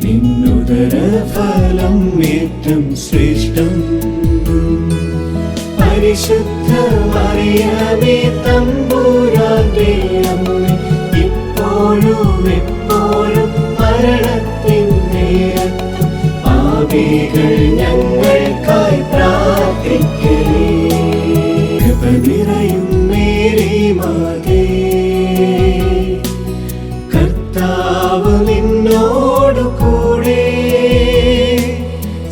നിന്നുദരഫലം ഏറ്റം ശ്രേഷ്ഠം പരിശുദ്ധ മറിയമേ തമ്പുരാന്റെ അമ്മേ ഇപ്പോഴും എപ്പോഴും മരണത്തിൻ നേരത്തും പാപികൾ ഞങ്ങൾക്കായി പ്രാർത്ഥിക്കണേ. കൃപ നിറയും മേരി മാതേ കർത്താവ് നിന്നോടു കൂടെ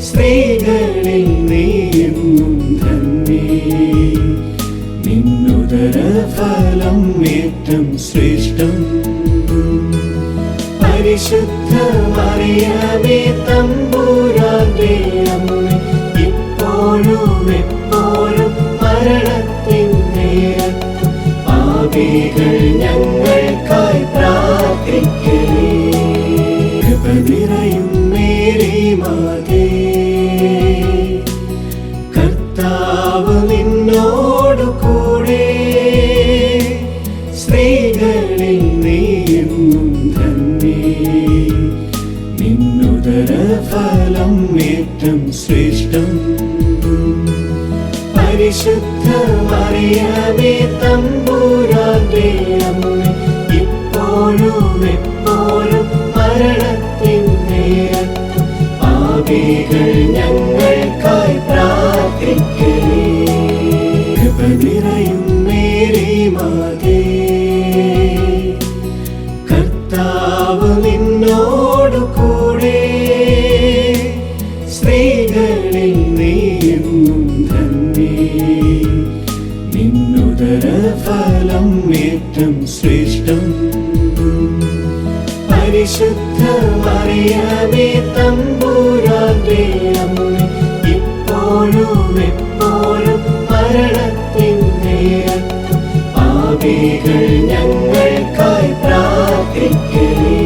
സ്ത്രീകളിൽ നീ എന്നും ധന്യേ നിന്നുദരഫലം ഏറ്റം ശ്രേഷ്ഠം പരിശുദ്ധ മറിയമേ തമ്പുരാന്റെ അമ്മേ ഇപ്പോഴും എപ്പോഴും മരണത്തിൻ നേരത്തും പാപികൾ ഞങ്ങൾക്കായി പ്രാർത്ഥിക്കണേ. കൃപ നിറയും മേരി മാതേ കർത്താവ് നിന്നോടു കൂടെ തമ്പുരാന്റെ അമ്മേ, ഇപ്പോഴും എപ്പോഴും മരണത്തിൻ നേരത്തും പാപികൾ ഞങ്ങൾക്കായി പ്രാർത്ഥിക്കണേ. കൃപ നിറയും മേരി മാതേ, കർത്താവ് നിന്നോടു കൂടെ, സ്ത്രീകളിൽ നീയെന്നും ധന്യേ, നിന്നുദര ഫലം ഏറ്റവും ശ്രേഷ്ഠം. പരിശുദ്ധ മറിയമേ തമ്പുരാന്റെ അമ്മേ, ഇപ്പോഴും എപ്പോഴും മരണത്തിൻ നേരത്തും പാപികൾ ഞങ്ങൾക്കായി പ്രാർത്ഥിക്കണേ.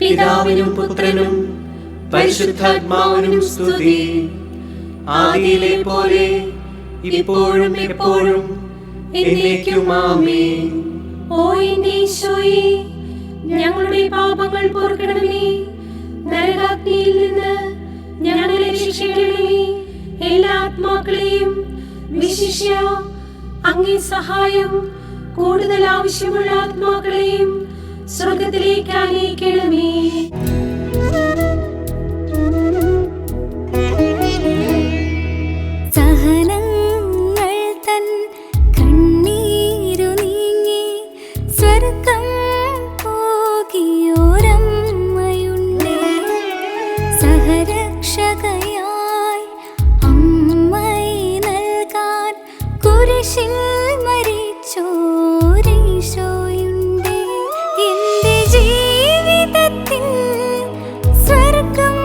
പിതാവിനും പുത്രനും പരിശുദ്ധാത്മാവിനും സ്തുതി. ആദിയിലെ പോലെ ഇപ്പോഴും എപ്പോഴും എന്നേക്കും ആമേൻ. ഓ എന്റെ ഈശോയെ, ഞങ്ങളുടെ പാപങ്ങൾ പൊറുക്കണമേ, നരകാഗ്നിയിൽ നിന്ന് ഞങ്ങളെ രക്ഷിക്കണമേ. എല്ലാ ആത്മാക്കളെയും വിശിഷ്യ അങ്ങേ സഹായം കൂടുതൽ ആവശ്യമുള്ള ആത്മാക്കളെയും സ്വർഗത്തിലേക്ക് ആനയിക്കണമേ. സഹനങ്ങൾ തൻ കണ്ണീരു നീങ്ങി സ്വർഗം പോകിയോരമ്മയുണ്ടേ, സഹരക്ഷകയായി അമ്മയെ നൽകാൻ കുരിശിൽ മരിച്ചോരീശോയുണ്ടേ. എന്റെ ജീവിതത്തിൽ സ്വർഗം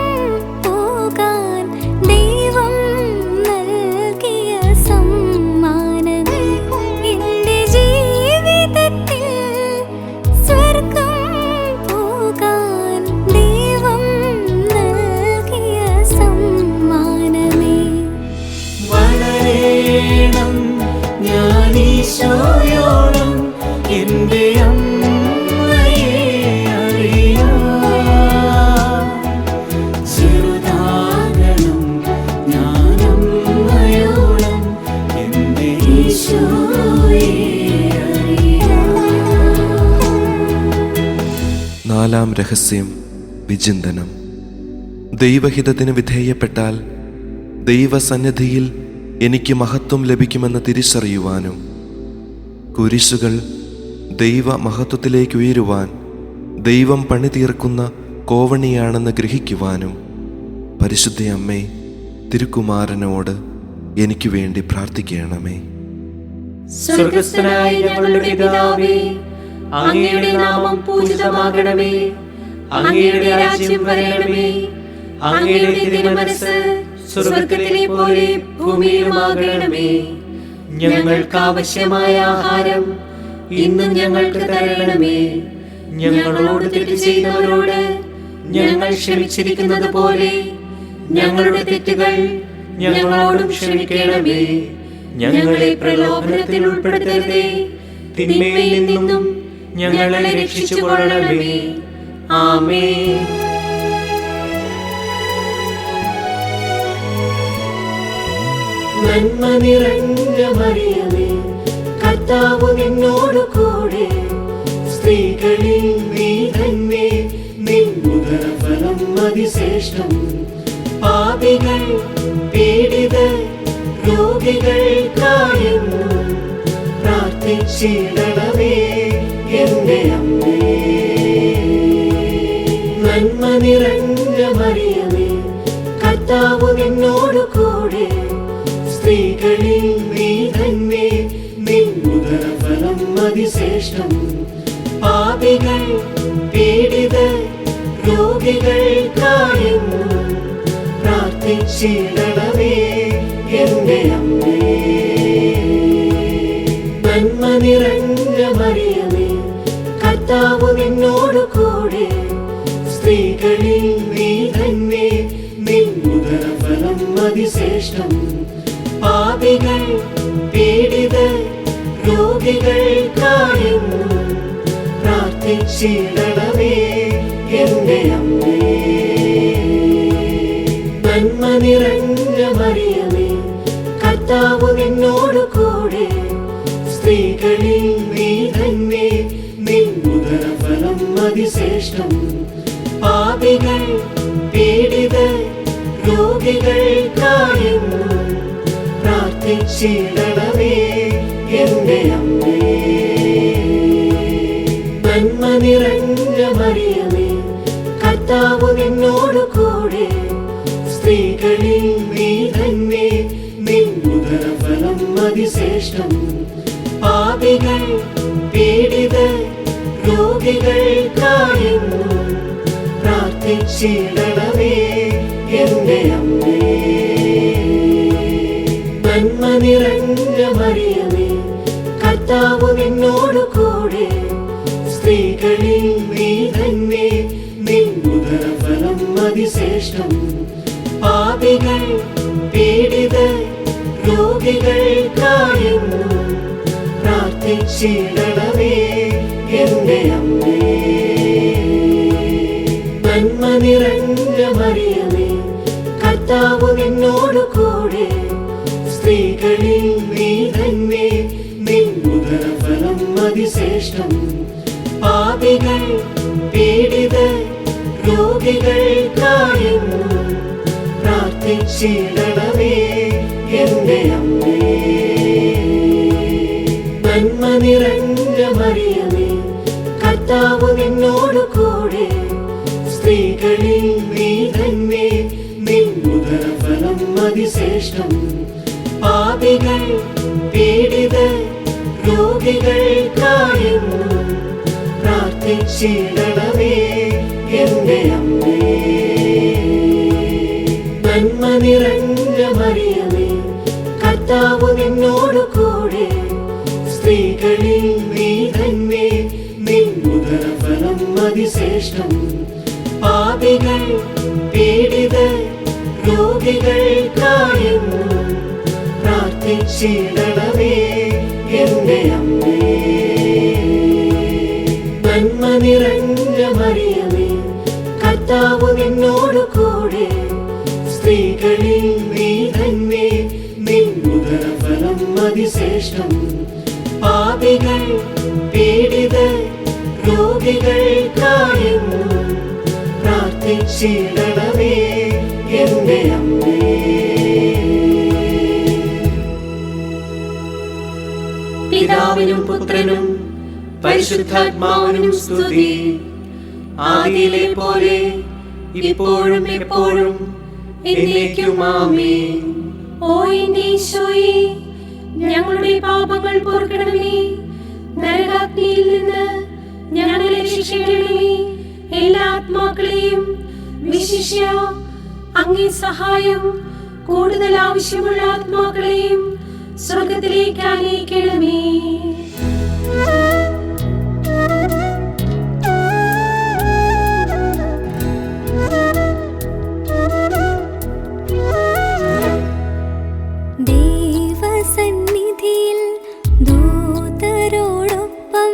പോകാൻ ദൈവം നൽകിയ സമ്മാനമേ. എന്റെ ജീവിതത്തിൽ സ്വർഗം പോകാൻ ദൈവം നൽകിയ സമ്മാനമേ. വളരേണം ഞാനീശോയോളം എന്റെ അമ്മയെ അറിയാം. ചെറുതാകണം ഞാനമ്മയോളം എന്റെ ഈശോയെ അറിയാം. നാലാം രഹസ്യം വിചിന്തനം. ദൈവഹിതത്തിന് വിധേയപ്പെട്ടാൽ ദൈവസന്നിധിയിൽ എനിക്ക് മഹത്വം ലഭിക്കുമെന്ന് തിരിച്ചറിയുവാനും കുരിശുകൾ ദൈവ മഹത്വത്തിലേക്ക് ഉയരുവാൻ ദൈവം പണിതീർക്കുന്ന കോവണിയാണെന്ന് ഗ്രഹിക്കുവാനും പരിശുദ്ധ അമ്മേ തിരുക്കുമാരനോട് എനിക്ക് വേണ്ടി പ്രാർത്ഥിക്കണമേ. സ്വർഗസ്ഥനായ ഞങ്ങളുടെ പിതാവേ, അങ്ങയുടെ നാമം പൂജിതമാകണമേ. അങ്ങയുടെ രാജ്യം വരണമേ. അങ്ങയുടെ തിരുമനസ്സ് സ്വർഗത്തിലെ പോലെ ഭൂമിയിലുമാകണമേ. ഞങ്ങൾക്ക് ആവശ്യമായ ആഹാരം ഇന്നും ഞങ്ങൾക്ക് തരണമേ. ഞങ്ങളോട് തെറ്റ് ചെയ്തവരോട് ഞങ്ങൾ ക്ഷമിച്ചിരിക്കുന്നത് പോലെ ഞങ്ങളുടെ തെറ്റുകൾ ഞങ്ങളോടും ക്ഷമിക്കണമേ. ഞങ്ങളെ പ്രലോഭനത്തിൽ ഉൾപ്പെടുത്തരുതേ, തിന്മയിൽ നിന്നും ഞങ്ങളെ രക്ഷിച്ചുകൊള്ളണമേ. ആമേൻ. നന്മ നിറഞ്ഞ മറിയമേ, കർത്താവ് നിന്നോടു കൂടെ, സ്ത്രീകളിൽ നീ തന്നെ, നിന്നുദരഫലം അതിശ്രേഷ്ഠം. പാപികൾ പീഡിതർ രോഗികൾക്കായെന്നും പ്രാർത്ഥിച്ചിടണമേ എന്റെ അമ്മേ. നന്മ നിറഞ്ഞ മറിയമേ, കർത്താവ് നിന്നോടു കൂടെ, സ്ത്രീകളിൽ നീ തന്നെ, നിന്നുദരഫലം അതിശ്രേഷ്ഠം. പാപികൾ പീഡിതർ രോഗികൾക്കായെന്നും പ്രാർത്ഥിച്ചിടണമേ എന്റെ അമ്മേ. നന്മ നിറഞ്ഞ മറിയമേ, കർത്താവ് നിന്നോടു കൂടെ, സ്ത്രീകളിൽ നീ തന്നെ, നിന്നുദരഫലം അതിശ്രേഷ്ഠം. പാപികൾ പീഡിതർ രോഗികൾക്കായെന്നും പ്രാർത്ഥിച്ചിടണമേ എന്റെ അമ്മേ. നന്മ നിറഞ്ഞ മറിയമേ, കർത്താവ് നിന്നോടു കൂടെ സ്ത്രീകളിൽ നീ തന്നെ നിൻ ഉദരഫലം അതിശ്രേഷ്ഠം. പാപികൾ പീഡിതർ രോഗികൾക്കായെന്നും പ്രാർത്ഥിച്ചിടണമേ എന്റെ അമ്മേ. നന്മ നിറഞ്ഞ മറിയമേ, കർത്താവ് നിന്നോടു കൂടെ സ്ത്രീകളിൽ നീ തന്നെ നിൻ ഉദരഫലം അതിശ്രേഷ്ഠം. പാപികൾ പീഡിതർ രോഗികൾക്കായെന്നും പ്രാർത്ഥിച്ചിടണമേ എന്റെ അമ്മേ. നന്മ നിറഞ്ഞ മറിയമേ, കർത്താവ് നിന്നോടു കൂടെ സ്ത്രീകളിൽ നീ തന്നെ നിൻ ഉദരഫലം അതിശ്രേഷ്ഠം. പാപികൾ പീഡിതർ രോഗികൾക്കായെന്നും പ്രാർത്ഥിച്ചിടണമേ എന്റെ അമ്മേ. നന്മ നിറഞ്ഞ മറിയമേ, കർത്താവ് നിന്നോടു കൂടെ സ്ത്രീകളിൽ നീ തന്നെ നിൻ ഉദരഫലം അതിശ്രേഷ്ഠം. പാപികൾ പീഡിതർ രോഗികൾക്കായെന്നും പ്രാർത്ഥിച്ചിടണമേ എന്റെ അമ്മേ. നന്മ നിറഞ്ഞ മറിയമേ, കർത്താവ് നിന്നോടു കൂടെ സ്ത്രീകളിൽ നീ തന്നെ നിൻ ഉദരഫലം അതിശ്രേഷ്ഠം. പാപികൾ പീഡിതർ രോഗികൾക്കായെന്നും പ്രാർത്ഥിച്ചിടണമേ എന്റെ അമ്മേ. നന്മ നിറഞ്ഞ മറിയമേ, കർത്താവ് നിന്നോടു കൂടെ സ്ത്രീകളിൽ നീ തന്നെ നിൻ ഉദരഫലം അതിശ്രേഷ്ഠം. പാപികൾ പീഡിതർ രോഗികൾക്കായെന്നും പ്രാർത്ഥിച്ചിടണമേ എന്റെ അമ്മേ. നന്മ നിറഞ്ഞ മറിയമേ, കർത്താവ് നിന്നോടു കൂടെ സ്ത്രീകളിൽ നീ തന്നെ നിൻ ഉദരഫലം അതിശ്രേഷ്ഠം. പാപികൾ പീഡിതർ രോഗികൾക്കായെന്നും പ്രാർത്ഥിച്ചിടണമേ എന്റെ അമ്മേ. പിതാവിനും പുത്രനും പരിശുദ്ധാത്മാവിനും സ്തുതി. ആദിയിലെ പോലെ ഇപ്പോഴും എപ്പോഴും എന്നേക്കും ആമേൻ. ഓ എന്റെ ഈശോയേ, ഞങ്ങളുടെ പാപങ്ങൾ പൊറുക്കണമേ. നരകാഗ്നിയിൽ നിന്ന് ഞങ്ങളെ രക്ഷിക്കണമേ. എല്ലാ ആത്മാക്കളെയും വിശിഷ്യ അങ്ങേ സഹായം കൂടുതൽ ആവശ്യമുള്ള ആത്മാക്കളെയും സ്വർഗത്തിലേക്ക് ആനയിക്കണമേ. ദൈവസന്നിധിയിൽ ദൂതരോടൊപ്പം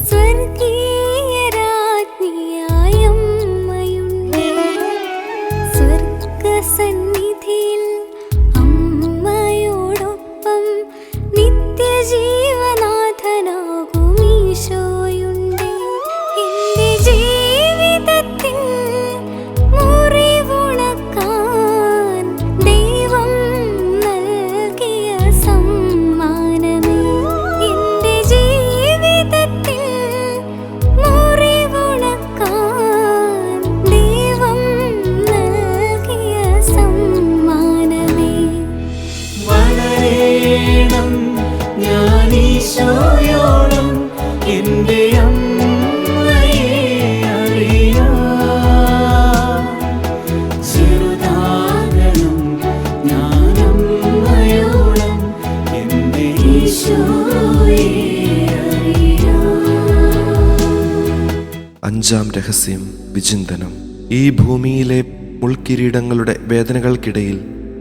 സ്വർഗീയ രാജ്ഞിയായ അമ്മയുണ്ട്. സ്വർഗസന്നിധിയിൽ അമ്മയോടൊപ്പം നിത്യജീവനാഥനാകും ഈശോയുണ്ട്. എന്റെ ജീവിതത്തിൽ മുറിവുണക്കാൻ ദൈവം നൽകിയ സമ്മാനമേ. എന്റെ ജീവിതത്തിൽ മുറിവുണക്കാൻ ദൈവം നൽകിയ സമ്മാനമേ. വളരേണം ഞാൻ ഈശോയോളം എന്റെ അമ്മയെ അറിയാം. ചെറുതാകണം ഞാൻ അമ്മയോളം എന്റെ ഈശോയെ അറിയാം. അഞ്ചാം രഹസ്യം വിചിന്തനം. ഈ ഭൂമിയിലെ മുൾക്കിരീടങ്ങളുടെ വേദനകൾക്കിടയിൽ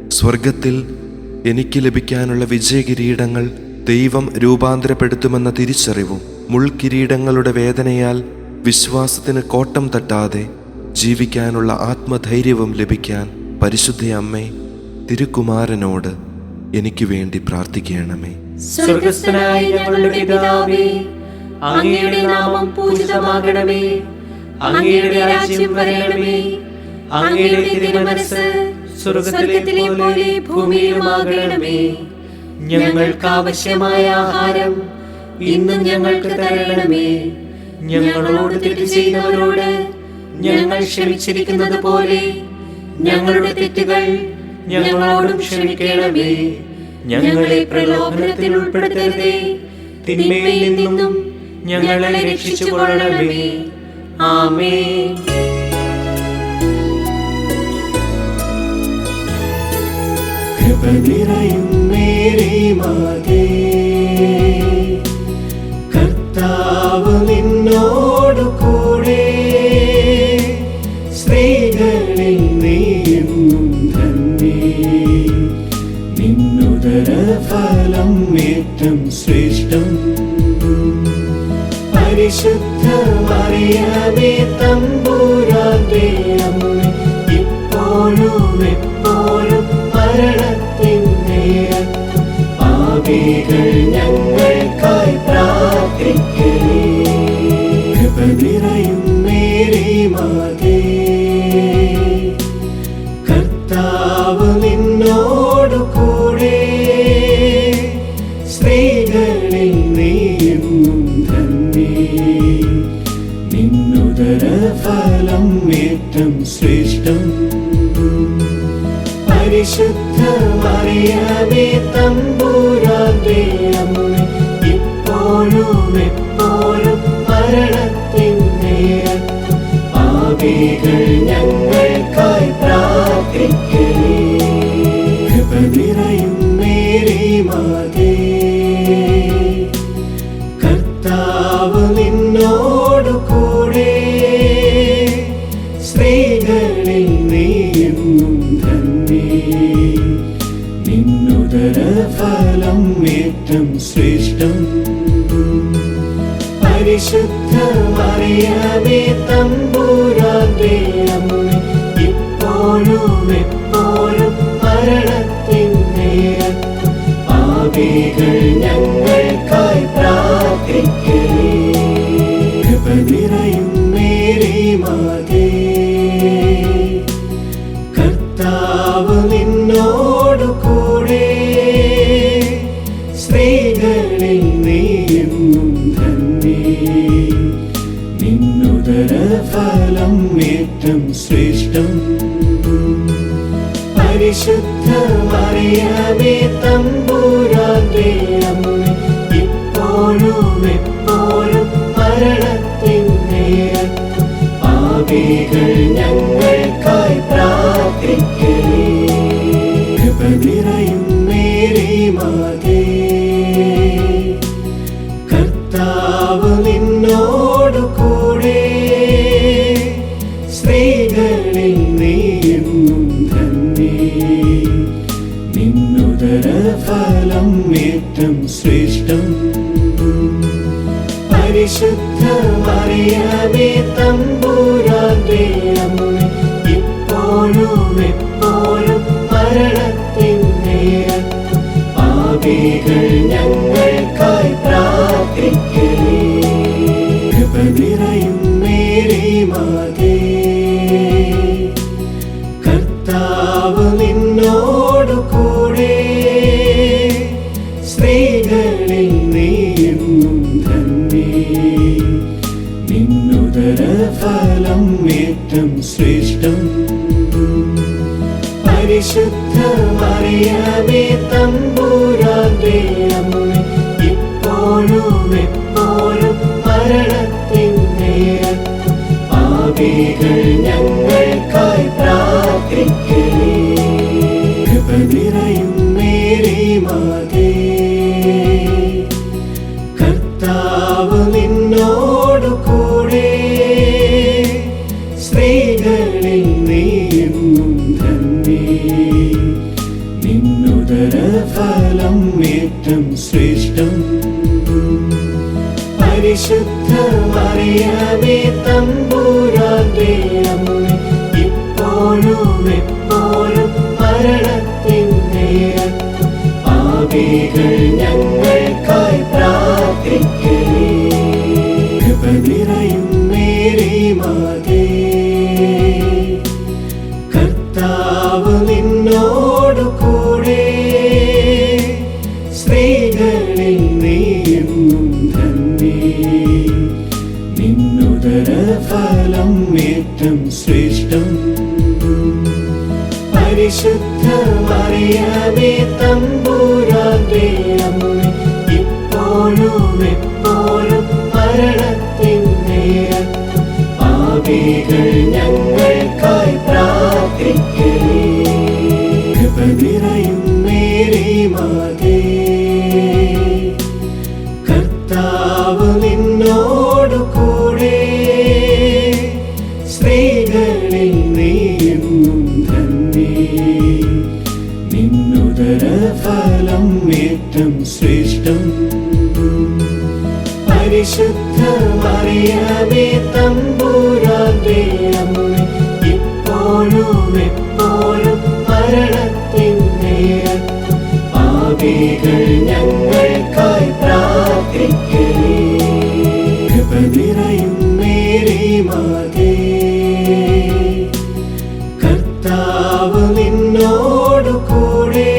സ്വർഗത്തിൽ എനിക്ക് ലഭിക്കാനുള്ള വിജയകിരീടങ്ങൾ ദൈവം രൂപാന്തരപ്പെടുത്തുമെന്ന തിരിച്ചറിവും മുൾക്കിരീടങ്ങളുടെ വേദനയാൽ വിശ്വാസത്തിന് കോട്ടം തട്ടാതെ ജീവിക്കാനുള്ള ആത്മധൈര്യവും ലഭിക്കാൻ പരിശുദ്ധ അമ്മേ, തിരുക്കുമാരനോട് എനിക്ക് വേണ്ടി പ്രാർത്ഥിക്കണമേ. സ്വർഗസ്ഥനായ ഞങ്ങളുടെ പിതാവേ, അങ്ങയുടെ നാമം പൂജിതമാകണമേ. അങ്ങയുടെ രാജ്യം വരണമേ. അങ്ങയുടെ തിരുമനസ്സ് സ്വർഗത്തിലെ പോലെ ഭൂമിയിലുമാകണമേ. ഞങ്ങൾക്ക് ആവശ്യമായ ആഹാരം ഇന്നും ഞങ്ങൾക്ക് തരണമേ. ഞങ്ങളോട് തെറ്റ് ചെയ്യുന്നവരോട് ഞങ്ങൾ ക്ഷമിച്ചിരിക്കുന്നത് പോലെ ഞങ്ങളുടെ തെറ്റുകൾ ഞങ്ങളോടും ക്ഷമിക്കണമേ. ഞങ്ങളെ പ്രലോഭനത്തിൽ ഉൾപ്പെടുത്തരുതേ, തിന്മയിൽ നിന്നും ഞങ്ങളെ രക്ഷിച്ചുകൊള്ളണമേ. ആമേൻ. കൃപ നിറയും മേരി മാതേ, കർത്താവ് നിന്നോടു കൂടെ, സ്ത്രീകളിൽ നീയെന്നും ധന്യേ. നിന്നുദര ഫലം ഏറ്റം ശ്രേഷ്ഠം. പരിശുദ്ധ മറിയമേ തമ്പുരാന്റെ അമ്മേ, ഇപ്പോഴും എപ്പോഴും മരണത്തിൻ നേരത്തും പാപികൾ ഞങ്ങൾക്കായി പ്രാർത്ഥിക്കണേ. കൃപ നിറയും മേരി മാതേ, കർത്താവ് നിന്നോടു കൂടെ, സ്ത്രീകളിൽ നീയെന്നും ധന്യേ. നിന്നുദര ഫലം ഏറ്റം ശ്രേഷ്ഠം. പരിശുദ്ധ മറിയമേ തമ്പുരാന്റെ അമ്മേ, ഇപ്പോഴും എപ്പോഴും മരണത്തിൻ നേരത്തും പാപികൾ ഞങ്ങൾക്കായി പ്രാർത്ഥിക്കണേ. കൃപ നിറയും മേരി മാതേ, കർത്താവ് നിന്നോടു കൂടെ, സ്ത്രീകളിൽ നീയെന്നും ധന്യേ. നിന്നുദര ഫലം ഏറ്റം ശ്രേഷ്ഠം. പരിശുദ്ധ മറിയമേ തമ്പുരാന്റെ അമ്മേ, ഇപ്പോഴും എപ്പോഴും മരണത്തിൻ നേരത്തും പാപികൾ ഞങ്ങൾക്കായി പ്രാർത്ഥിക്കണേ. കൃപ നിറയും മേരി മാതേ, കർത്താവ് നിന്നോടു കൂടെ, സ്ത്രീകളിൽ നീയെന്നും ധന്യേ. നിന്നുദര ഫലം ഏറ്റം ശ്രേഷ്ഠം. പരിശുദ്ധ മറിയമേ തമ്പുരാന്റെ അമ്മേ, ഇപ്പോഴും എപ്പോഴും മരണത്തിൻ നേരത്തും പാപികൾ ഞങ്ങൾക്കായി പ്രാർത്ഥിക്കണേ. കൃപ നിറയും മേരി മാതേ, കർത്താവ് നിന്നോടു കൂടെ, സ്ത്രീകളിൽ നീയെന്നും ധന്യേ. നിന്നുദര ഫലം ഏറ്റം ശ്രേഷ്ഠം. പരിശുദ്ധ മറിയമേ തമ്പുരാന്റെ അമ്മേ, ഇപ്പോഴും എപ്പോഴും മരണത്തിൻ നേരത്തും പാപികൾ ഞങ്ങൾക്കായി പ്രാർത്ഥിക്കണേ. കൃപ നിറയും മേരി മാതേ, കർത്താവ് നിന്നോടു കൂടെ, സ്ത്രീകളിൽ നീയെന്നും ധന്യേ. നിന്നുദര ഫലം ഏറ്റം ശ്രേഷ്ഠം. പരിശുദ്ധ മറിയമേ തമ്പുരാന്റെ അമ്മേ, ഇപ്പോഴും എപ്പോഴും മരണത്തിൻ നേരത്തും പാപികൾ ഞങ്ങൾക്കായി പ്രാർത്ഥിക്കണേ. കൃപ നിറയും മേരി മാതേ, കർത്താവ് നിന്നോടു കൂടെ, സ്ത്രീകളിൽ നീയെന്നും ധന്യേ. നിന്നുദര ഫലം ഏറ്റം ശ്രേഷ്ഠം. പരിശുദ്ധ മറിയമേ തമ്പുരാന്റെ അമ്മേ, ഇപ്പോഴും എപ്പോഴും മരണത്തിൻ നേരത്തും പാപികൾ ഞങ്ങൾക്കായി പ്രാർത്ഥിക്കണേ. കൃപ നിറയും മേരി മാതേ, കർത്താവ് നിന്നോടു കൂടെ, സ്ത്രീകളിൽ നീയെന്നും ധന്യേ. നിന്നുദര ഫലം ഏറ്റം ശ്രേഷ്ഠം. പരിശുദ്ധ മറിയമേ തമ്പുരാന്റെ അമ്മേ, ഇപ്പോഴും എപ്പോഴും മരണത്തിൻ നേരത്തും പാപികൾ ഞങ്ങൾക്കായി പ്രാർത്ഥിക്കണേ. കൃപ നിറയും മേരി മാതേ, കർത്താവ് നിന്നോടു കൂടെ, സ്ത്രീകളിൽ നീയെന്നും ധന്യേ. നിന്നുദര ഫലം ഏറ്റം ശ്രേഷ്ഠം. പരിശുദ്ധ മറിയമേ തമ്പുരാന്റെ അമ്മേ, ഇപ്പോഴും എപ്പോഴും മരണത്തിൻ നേരത്തും പാപികൾ ഞങ്ങൾക്കായി പ്രാർത്ഥിക്കണേ. കൃപ നിറയും മേരി മാതേ, കർത്താവ് നിന്നോടു കൂടെ,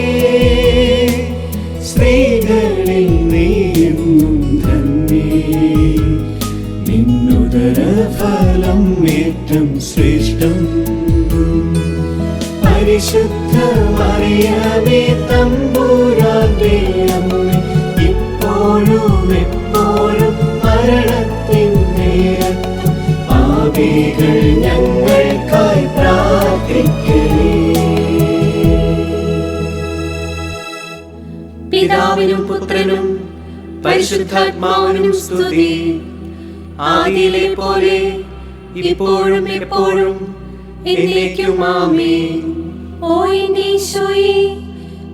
സ്ത്രീകളിൽ നീയെന്നും ധന്യേ. നിന്നുദര ഫലം ഏറ്റം ശ്രേഷ്ഠം. പരിശുദ്ധ മറിയമേ തമ്പുരാന്റെ അമ്മേ, ഇപ്പോഴും എപ്പോഴും മരണത്തിൻ നേരത്തും പാപികൾ ഞങ്ങൾക്കായി പ്രാർത്ഥിക്കണേ. പിതാവിനും പുത്രനും പരിശുദ്ധാത്മാവിനും സ്തുതി. ആദിയിലെ പോലെ ഇപ്പോഴും എപ്പോഴും എന്നേക്കും ആമേൻ. ഓ എന്റെ ഈശോയെ,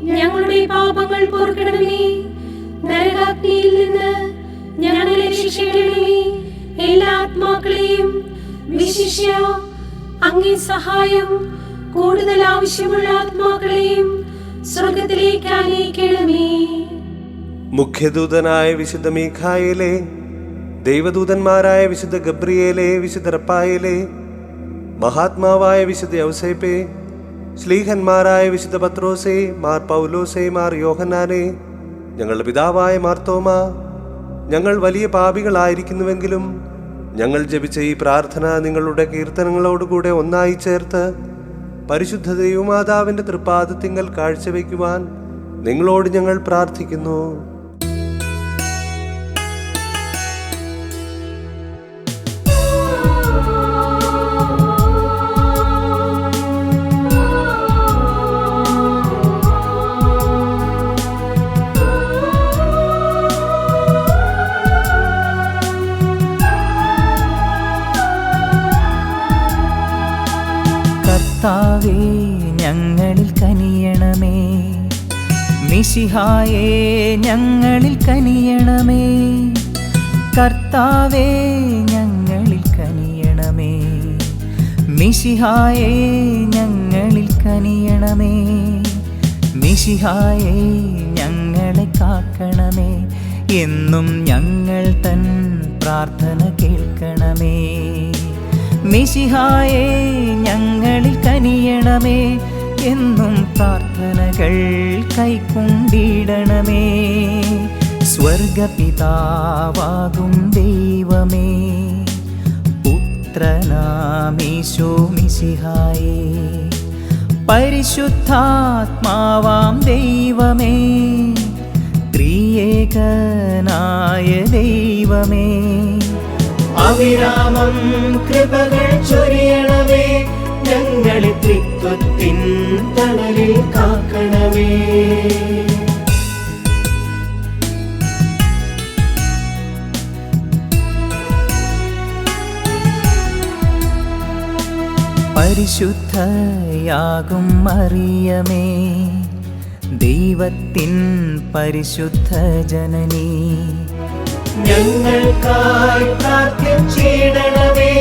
ഞങ്ങളുടെ പാപങ്ങൾ പൊറുക്കണമേ. നരകാഗ്നിയിൽ നിന്ന് ഞങ്ങളെ രക്ഷിക്കണമേ. എല്ലാ ആത്മാക്കളെയും വിശിഷ്യ അങ്ങേ സഹായം കൂടുതൽ ആവശ്യമുള്ള ആത്മാക്കളെയും സ്വർഗത്തിലേക്ക് ആനയിക്കണമേ. മുഖ്യദൂതനായ വിശുദ്ധ മീഖായേലേ, ദൈവദൂതന്മാരായ വിശുദ്ധ ഗബ്രിയേലേ, വിശുദ്ധ റപ്പായേലേ, മഹാത്മാവായ വിശുദ്ധ യൗസേപ്പേ, ശ്ലീഹന്മാരായ വിശുദ്ധ പത്രോസേ, മാർ പൗലോസേ, മാർ യോഹന്നാനേ, ഞങ്ങളുടെ പിതാവായ മാർത്തോമ, ഞങ്ങൾ വലിയ പാപികളായിരിക്കുന്നുവെങ്കിലും ഞങ്ങൾ ജപിച്ച ഈ പ്രാർത്ഥന നിങ്ങളുടെ കീർത്തനങ്ങളോടുകൂടെ ഒന്നായി ചേർത്ത് പരിശുദ്ധ ദൈവമാതാവിൻ്റെ തൃപ്പാദത്തിങ്കൽ കാഴ്ചവെക്കുവാൻ നിങ്ങളോട് ഞങ്ങൾ പ്രാർത്ഥിക്കുന്നു. കർത്താവേ, ഞങ്ങളിൽ കനിയണമേ. മിശിഹായേ, ഞങ്ങളിൽ കനിയണമേ. കർത്താവേ, ഞങ്ങളിൽ കനിയണമേ. മിശിഹായേ, ഞങ്ങളിൽ കനിയണമേ. മിശിഹായേ, ഞങ്ങളെ കാക്കണമേ. എന്നും ഞങ്ങൾ തൻ പ്രാർത്ഥന കേൾക്കണമേ. മിശിഹായേ, ഞങ്ങളിൽ കനിയണമേ. എന്നും പ്രാർത്ഥനകൾ കൈക്കൊണ്ടിടണമേ. സ്വർഗപിതാവാകും ദൈവമേ, പുത്രനാമീശോ മിശിഹായേ, പരിശുദ്ധാത്മാവാം ദൈവമേ, ത്രിയേകനായ ദൈവമേ, അവിരാമം കൃപകൾ ചൊരിയണമേ. ഞങ്ങളെ ത്രിത്വത്തിൻ തണലിൽ കാക്കണമേ. പരിശുദ്ധയാകും മറിയമേ, ദൈവത്തിൻ പരിശുദ്ധ ജനനീ, ഞങ്ങൾക്കായി പ്രാർത്ഥിച്ചിടണമേ.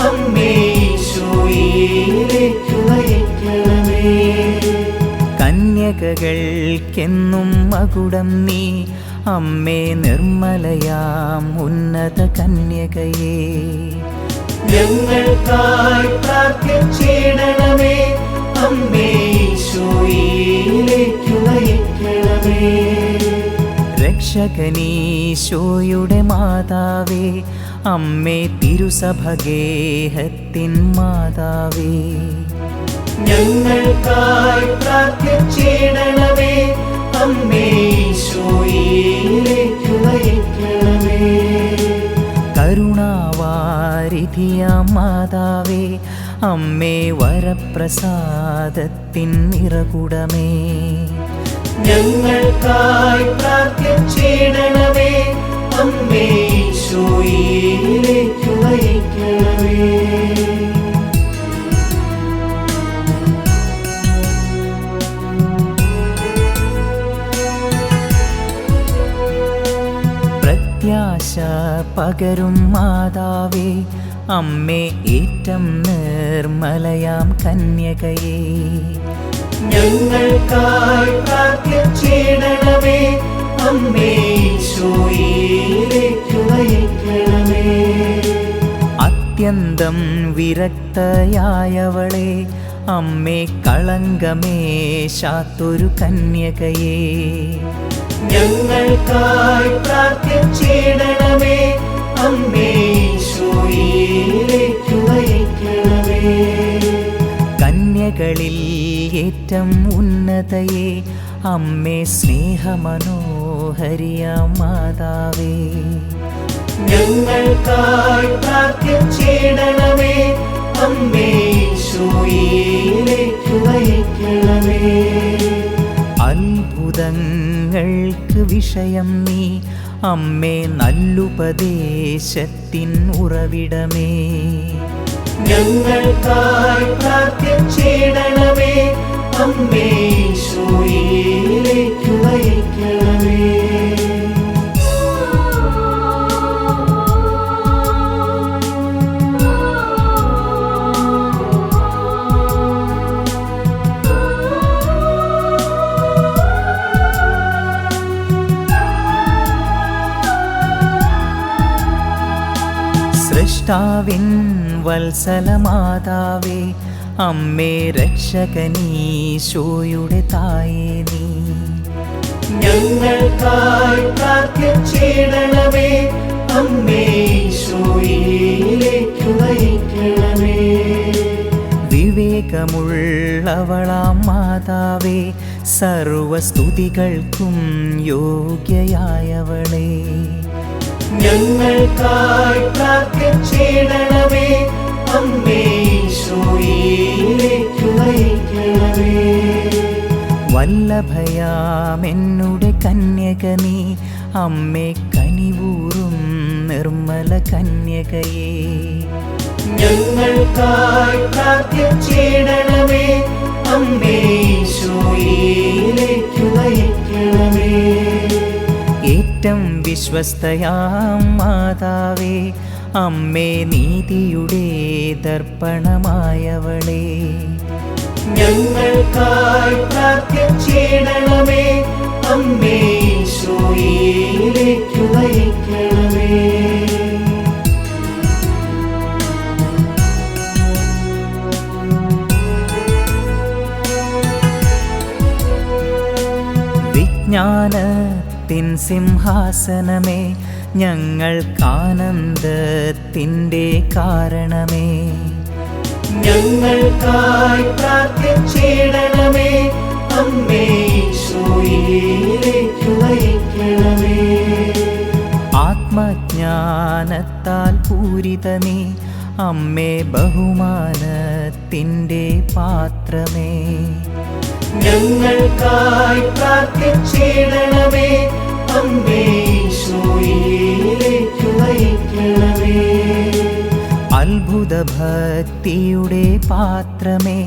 അമ്മേ ഈശോയിലേക്ക് നയിക്കണമേ. കന്യ കന്യകകൾക്കെന്നും മകുടം നീ അമ്മേ നിർമ്മലയാം ഉന്നത കന്യകയേ. ഞങ്ങൾക്കായി പ്രാർത്ഥിച്ചിടണമേ അമ്മേ, ഈശോയിലേക്കു നയിക്കണമേ. രക്ഷകനീശോയുടെ മാതാവേ, അമ്മേ തിരുസഭഗേഹത്തിൻ മാതാവേ. ഞങ്ങൾക്കായി പ്രാർത്ഥിച്ചിടണമേ അമ്മേ, ഈശോയിലേക്കു നയിക്കണമേ. കരുണാവാരിധിയാം മാതാവേ, അമ്മേ വരപ്രസാദത്തിൻ നിറകുടമേ. ഞങ്ങൾക്കായി പ്രാർത്ഥിച്ചിടണമേ അമ്മേ, ഈശോയിലേക്കു നയിക്കണമേ. പ്രത്യാശ പകരും മാതാവേ, അമ്മേ ഏറ്റം നിർമ്മലയാം കന്യകയേ. ഞങ്ങൾക്കായി പ്രാർത്ഥിച്ചിടണമേ അമ്മേ, ഈശോയിലേക്കു നയിക്കണമേ. അത്യന്തം വിരക്തയായവളെ, അമ്മേ കളങ്കമേശാത്തൊരു കന്യകയേ. ഞങ്ങൾക്കായി പ്രാർത്ഥിച്ചിടണമേ അമ്മേ, ഈശോയിലേക്കു നയിക്കണമേ. കന്യകളിൽ ഏറ്റം ഉന്നതയെ, അമ്മേ സ്നേഹമനോഹരിയാം മാതാവേ. ഞങ്ങൾക്കായി പ്രാർത്ഥിച്ചിടണമേ അമ്മേ, ഈശോയിലേക്കു നയിക്കണമേ. അത്ഭുതങ്ങൾക്ക് വിഷയം നീ, അമ്മേ നല്ലുപദേശത്തിൻ ഉറവിടമേ. ഞങ്ങൾക്കായി പ്രാർത്ഥിച്ചിടണമേ അമ്മേ, ഈശോയിലേക്കു നയിക്കണമേ. സൃഷ്ടാവിൻ വത്സലമാതാവേ, അമ്മേ രക്ഷകനീശോയുടെ തായേ നീ. ഞങ്ങൾക്കായി പ്രാർത്ഥിച്ചിടണമേ അമ്മേ, ഈശോയിലേക്കു നയിക്കണമേ. വിവേകമുള്ളവളാം മാതാവേ, സർവസ്തുതികൾക്കും യോഗ്യയായവളേ. ഞങ്ങൾക്കായി പ്രാർത്ഥിച്ചിടണമേ അമ്മേ, ഈശോയിലേക്കു നയിക്കണമേ. വല്ലഭയാമെന്നുടെ കന്യക നീ, അമ്മേ കനിവൂറും നിർമ്മല കന്യകയേ. ഞങ്ങൾക്കായി പ്രാർത്ഥിച്ചിടണമേ അമ്മേ, ഈശോയിലേക്കു നയിക്കണമേ. ഏറ്റം വിശ്വസ്തയാം മാതാവേ, അമ്മേ നീതിയുടെ ദർപ്പണമായവളേ. ഞങ്ങൾക്കായി പ്രാർത്ഥിച്ചിടണമേ അമ്മേ, ഈശോയിലേക്കു നയിക്കണമേ. വിജ്ഞാനത്തിൻ സിംഹാസനമേ, ഞങ്ങൾക്കാനന്ദത്തിൻ്റെ കാരണമേ. ഞങ്ങൾക്കായി പ്രാർത്ഥിച്ചിടണമേ അമ്മേ, ഈശോയിലേക്കു നയിക്കണമേ. ആത്മജ്ഞാനത്താൽ പൂരിത നീ, അമ്മേ ബഹുമാനത്തിൻ്റെ പാത്രമേ. ഞങ്ങൾക്കായി പ്രാർത്ഥിച്ചിടണമേ അമ്മേ, ഈശോയിലേക്കു നയിക്കണമേ. അത്ഭുത ഭക്തിയുടെ പാത്രമേ,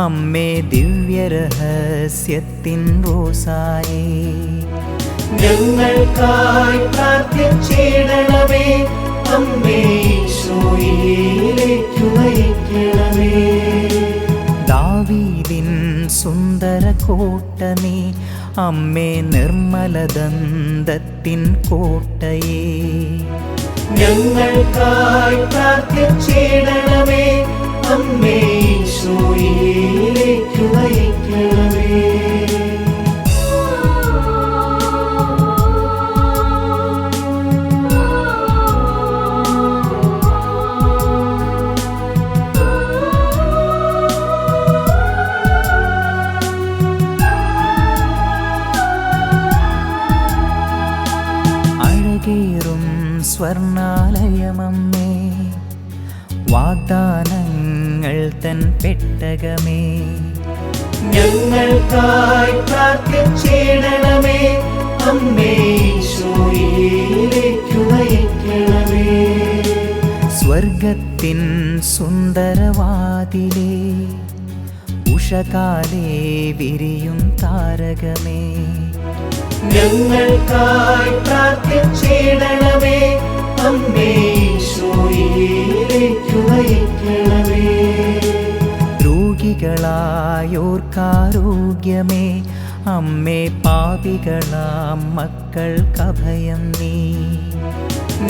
അമ്മേ ദിവ്യരഹസ്യത്തിൻ റോസായേ. ഞങ്ങൾക്കായി പ്രാർത്ഥിച്ചിടണമേ അമ്മേ, ഈശോയിലേക്കു നയിക്കണമേ. ദാവീദിൻ സുന്ദര കോട്ട നീ അമ്മേ നിർമ്മലദന്തത്തിൻ കോട്ടയേ. ഞങ്ങൾക്കായി പ്രാർത്ഥിച്ചിടണമേ അമ്മേ, ഈശോയിലേക്ക് നയിക്കണമേ. അഴകേറും സ്വർണാലയമമ്മേ, വാഗ്ദാനങ്ങൾ തൻ പെട്ടകമേ. ഞങ്ങൾക്കായി പ്രാർത്ഥിച്ചിടണമേ അമ്മേ, ഈശോയിലേക്ക് നയിക്കണമേ. സ്വർഗത്തിൻ സുന്ദരവാതിലേ, ഉഷകാലേ വിരിയും താരകമേ. ഞങ്ങൾക്കായി പ്രാർത്ഥിച്ചിടണമേ അമ്മേ, ഈശോയിലേക്ക് നയിക്കണമേ. രോഗികളായോർക്കാരോഗ്യമേ, അമ്മേ പാപികളാം മക്കൾക്കഭയം നീ.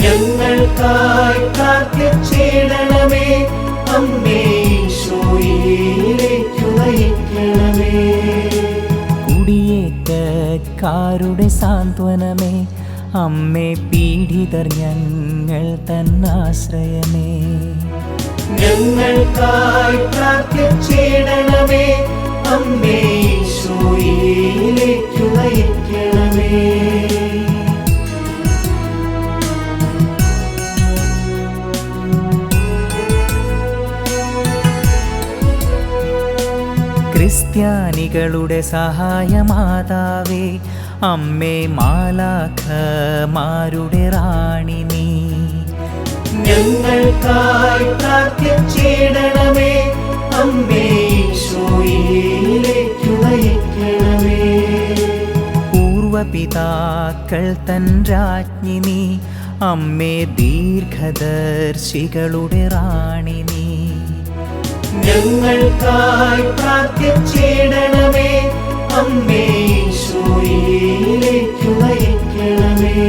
ഞങ്ങൾക്കായി പ്രാർത്ഥിച്ചിടണമേ അമ്മേ, ഈശോയിലേക്ക് നയിക്കണമേ. കുടിയേറ്റക്കാരുടെ സാന്ത്വനമേ, അമ്മേ പീഡിതർ ഞങ്ങൾ തന്നാശ്രയമേ. ഞങ്ങൾക്കായി പ്രാർത്ഥിച്ചിടണമേ അമ്മേ, ഈശോയിലേക്ക് നയിക്കണമേ. ക്രിസ്ത്യാനികളുടെ സഹായമാതാവേ, അമ്മേ മാലാഖമാരുടെ റാണി നീ. ഞങ്ങൾക്കായി പ്രാർത്ഥിച്ചിടണമേ അമ്മേ, ഈശോയിലേക്ക് നയിക്കണമേ. പൂർവപിതാക്കൾ തൻ രാജ്ഞി നീ, അമ്മേ ദീർഘദർശികളുടെ റാണി നീ. ഞങ്ങൾക്കായി പ്രാർത്ഥിച്ചിടണമേ അമ്മേ, ഈശോയിലേക്ക് നയിക്കണമേ.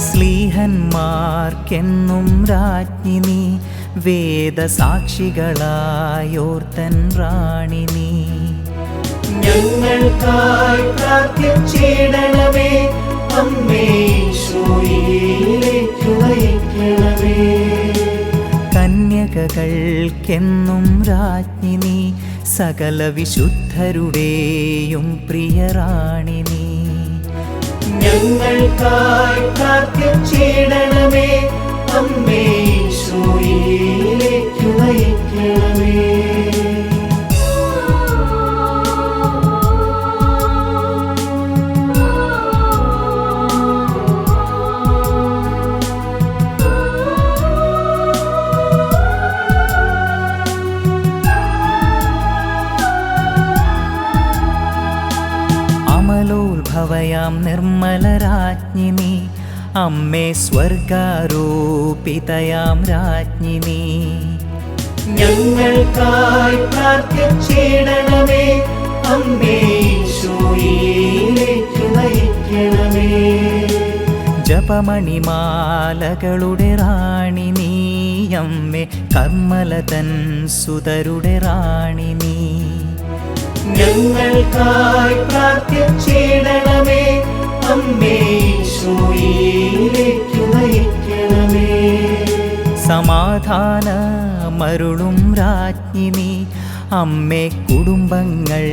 സ്ലീഹന്മാർക്കെന്നും രാജ്ഞി നീ, വേദസാക്ഷികളായോർത്തൻ റാണി നീ. ഞങ്ങൾക്കായി പ്രാർത്ഥിച്ചിടണമേ അമ്മേ, ഈശോയിലേക്ക് നയിക്കണമേ. കന്യകകൾക്കെന്നും രാജ്ഞി നീ, സകല വിശുദ്ധരുടെയും പ്രിയറാണി നീ. ഞങ്ങൾക്കായി പ്രാർത്ഥിച്ചിടണമേ അമ്മേ, ഈശോയിലേക്ക് നയിക്കണമേ. അമലോത്ഭവയാം നിർമ്മലരാജ്ഞി നീ, അമ്മേ സ്വർഗാരോപിതയാം രാജ്ഞി നീ. ഞങ്ങൾക്കായി പ്രാർത്ഥിച്ചിടണമേ അമ്മേ, ഈശോയിലേക്ക് നയിക്കണമേ. ജപമണിമാലകളുടെ റാണി നീ, അമ്മേ കർമ്മലതൻ സുതരുടെ റാണി നീ. ഞങ്ങൾക്കായി പ്രാർത്ഥിച്ചിടണമേ അമ്മേ, ഈശോയിലേക്ക് നയിക്കണമേ. സമാധാനമരുളും രാജ്ഞി നീ, അമ്മേ കുടുംബങ്ങൾ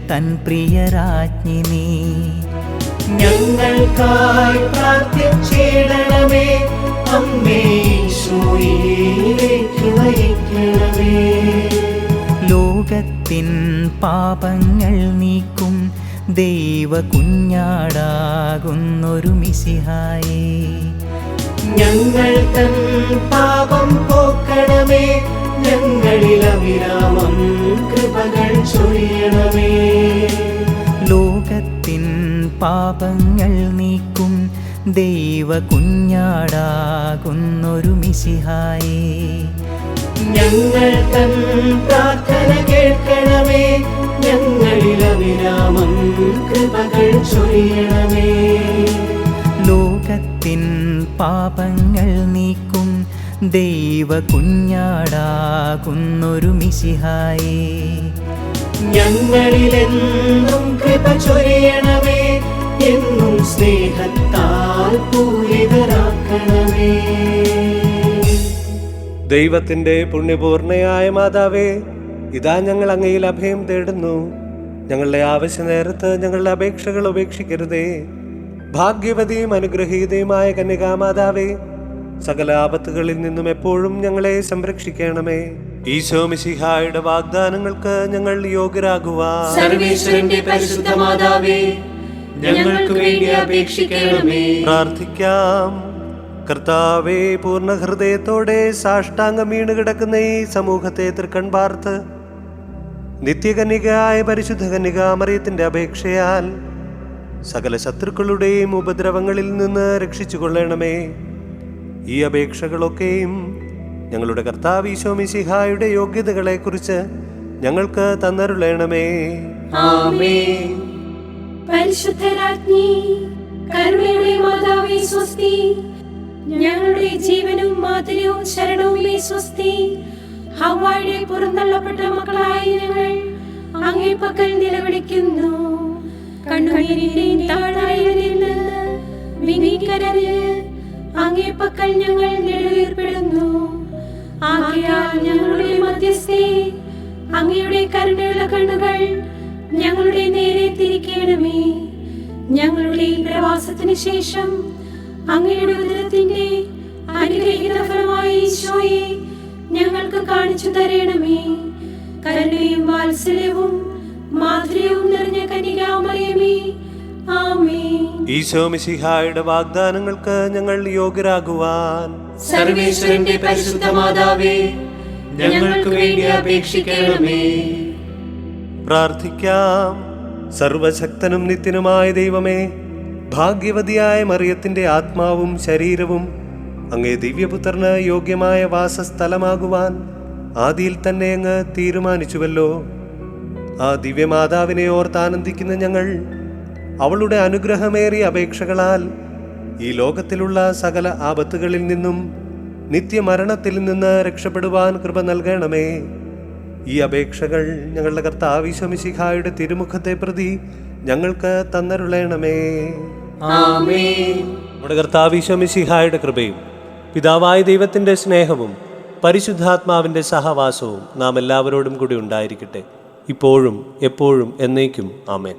തൻ പ്രിയ രാജ്ഞി നീ. ഞങ്ങൾക്കായി പ്രാർത്ഥിച്ചിടണമേ അമ്മേ, ഈശോയിലേക്ക് നയിക്കണമേ. ലോകത്തിൻ പാപങ്ങൾ നീക്കും ദൈവ കുഞ്ഞാടാകുന്നൊരു മിശിഹായേ. ഞങ്ങൾ തൻ പാപം പോക്കണമേ, ഞങ്ങളിൽ അവിരാമം കൃപകൾ ചൊരിയണമേ. ലോകത്തിൻ പാപങ്ങൾ നീക്കും ദൈവ കുഞ്ഞാടാകുന്നൊരു മിശിഹായേ. ഞങ്ങൾ തൻ പ്രാർത്ഥന കേൾക്കണമേ, ഞങ്ങളിൽ അവിരാമം കൃപകൾ ചൊരിയണമേ. ലോകത്തിൻ പാപങ്ങൾ നീക്കും ദൈവ കുഞ്ഞാടാകുന്നൊരു മിശിഹായേ, ഞങ്ങളിലെന്നും കൃപ ചൊരിയണമേ. എന്നും സ്നേഹത്താൽ പൂരിതരാക്കണമേ. ദൈവത്തിൻ്റെ പുണ്യപൂർണയായ മാതാവേ, ഇതാ ഞങ്ങൾ അങ്ങയിൽ അഭയം തേടുന്നു. ഞങ്ങളുടെ ആവശ്യ നേരത്ത് ഞങ്ങളുടെ അപേക്ഷകൾ ഉപേക്ഷിക്കരുതേ. ഭാഗ്യവതിയും അനുഗ്രഹീതയുമായ കന്യകാമാതാവേ, സകല ആപത്തുകളിൽ നിന്നും എപ്പോഴും ഞങ്ങളെ സംരക്ഷിക്കണമേ. ഈശോ മിശിഹായുടെ വാഗ്ദാനങ്ങൾക്ക് ഞങ്ങൾ യോഗ്യരാകുവാൻ സർവേശ്വരന്റെ പരിശുദ്ധ മാതാവേ, ഞങ്ങൾക്ക് വേണ്ടി അപേക്ഷിക്കണമേ. പ്രാർത്ഥിക്കാം. കർത്താവേ, പൂർണ്ണ ഹൃദയത്തോടെ സാഷ്ടാംഗം വീണ് കിടക്കുന്ന ഈ സമൂഹത്തെ തൃക്കൺ പാർത്ത് നിത്യകന്യകയായ പരിശുദ്ധ കന്യകാമറിയത്തിന്റെ അപേക്ഷയാൽ സകല ശത്രുക്കളുടെയും ഉപദ്രവങ്ങളിൽ നിന്ന് രക്ഷിച്ചു കൊള്ളണമേ. ഈ അപേക്ഷകളൊക്കെയും ഞങ്ങളുടെ കർത്താവ് ഈശോ മിശിഹായുടെ യോഗ്യതകളെ കുറിച്ച് ഞങ്ങൾക്ക് തന്നരുളണമേ. ആമേൻ. പരിശുദ്ധരാജ്ഞി, കരുണയുടെ മാതാവേ സ്വസ്തി. ഞങ്ങളുടെ ജീവനും മാതിരിയും ശരണവുമേ സ്വസ്തി. ഹവ്വായുടെ പുറന്തള്ളപ്പെട്ട മക്കളായ ഞങ്ങൾ അങ്ങേ പക്കൽ നിലവിളിക്കുന്നു. കണ്ണുനീരിന്റെയും താഴ്വരയിൽ നിന്ന് വിനീകരഞ്ഞ് അങ്ങേ പക്കൽ ഞങ്ങൾ നെടുവീർപ്പെടുന്നു. ആകയാൽ ഞങ്ങളുടെ മധ്യസ്ഥേ, അങ്ങയുടെ കരുണയുള്ള കണ്ണുകൾ ഞങ്ങളുടെ നേരെ തിരിക്കണമേ. ഞങ്ങളുടെ ഈ പ്രവാസത്തിന് ശേഷം അങ്ങയുടെ ഉദരത്തിന്റെ അനുഗ്രഹീത ഫലമായ ഈശോയെ ഞങ്ങൾക്ക് കാണിച്ചു തരണമേ. കരുണയും വാത്സല്യവും മാധുര്യവും നിറഞ്ഞ കന്യകാമറിയമേ, ആമേൻ. ഈശോ മിശിഹായുടെ വാഗ്ദാനങ്ങൾക്ക് ഞങ്ങൾ യോഗ്യരാകുവാൻ സർവേശ്വരന്റെ പരിശുദ്ധ മാതാവേ, ഞങ്ങൾക്ക് വേണ്ടി അപേക്ഷിക്കണമേ. പ്രാർത്ഥിക്കാം. സർവശക്തനും നിത്യനുമായ ദൈവമേ, ഭാഗ്യവതിയായ മറിയത്തിന്റെ ആത്മാവും ശരീരവും അങ്ങേ ദിവ്യപുത്രന് യോഗ്യമായ വാസസ്ഥലമാകുവാൻ ആദിയിൽ തന്നെ അങ്ങ് തീരുമാനിച്ചുവല്ലോ. ആ ദിവ്യമാതാവിനെ ഓർത്താനന്ദിക്കുന്ന ഞങ്ങൾ അവളുടെ അനുഗ്രഹമേറിയ അപേക്ഷകളാൽ ഈ ലോകത്തിലുള്ള സകല ആപത്തുകളിൽ നിന്നും നിത്യമരണത്തിൽ നിന്ന് രക്ഷപ്പെടുവാൻ കൃപ നൽകണമേ. ഈ അപേക്ഷകൾ ഞങ്ങളുടെ കർത്താവ് ഈശോ മിശിഹായുടെ തിരുമുഖത്തെ പ്രതി ഞങ്ങൾക്ക് തന്നരുളണമേ. ആമേൻ. നമ്മുടെ കർത്താവ് ഈശോ മിശിഹായുടെ കൃപയും പിതാവായ ദൈവത്തിന്റെ സ്നേഹവും പരിശുദ്ധാത്മാവിന്റെ സഹവാസവും നാം എല്ലാവരോടും കൂടി ഉണ്ടായിരിക്കട്ടെ, ഇപ്പോഴും എപ്പോഴും എന്നേക്കും. ആമേൻ.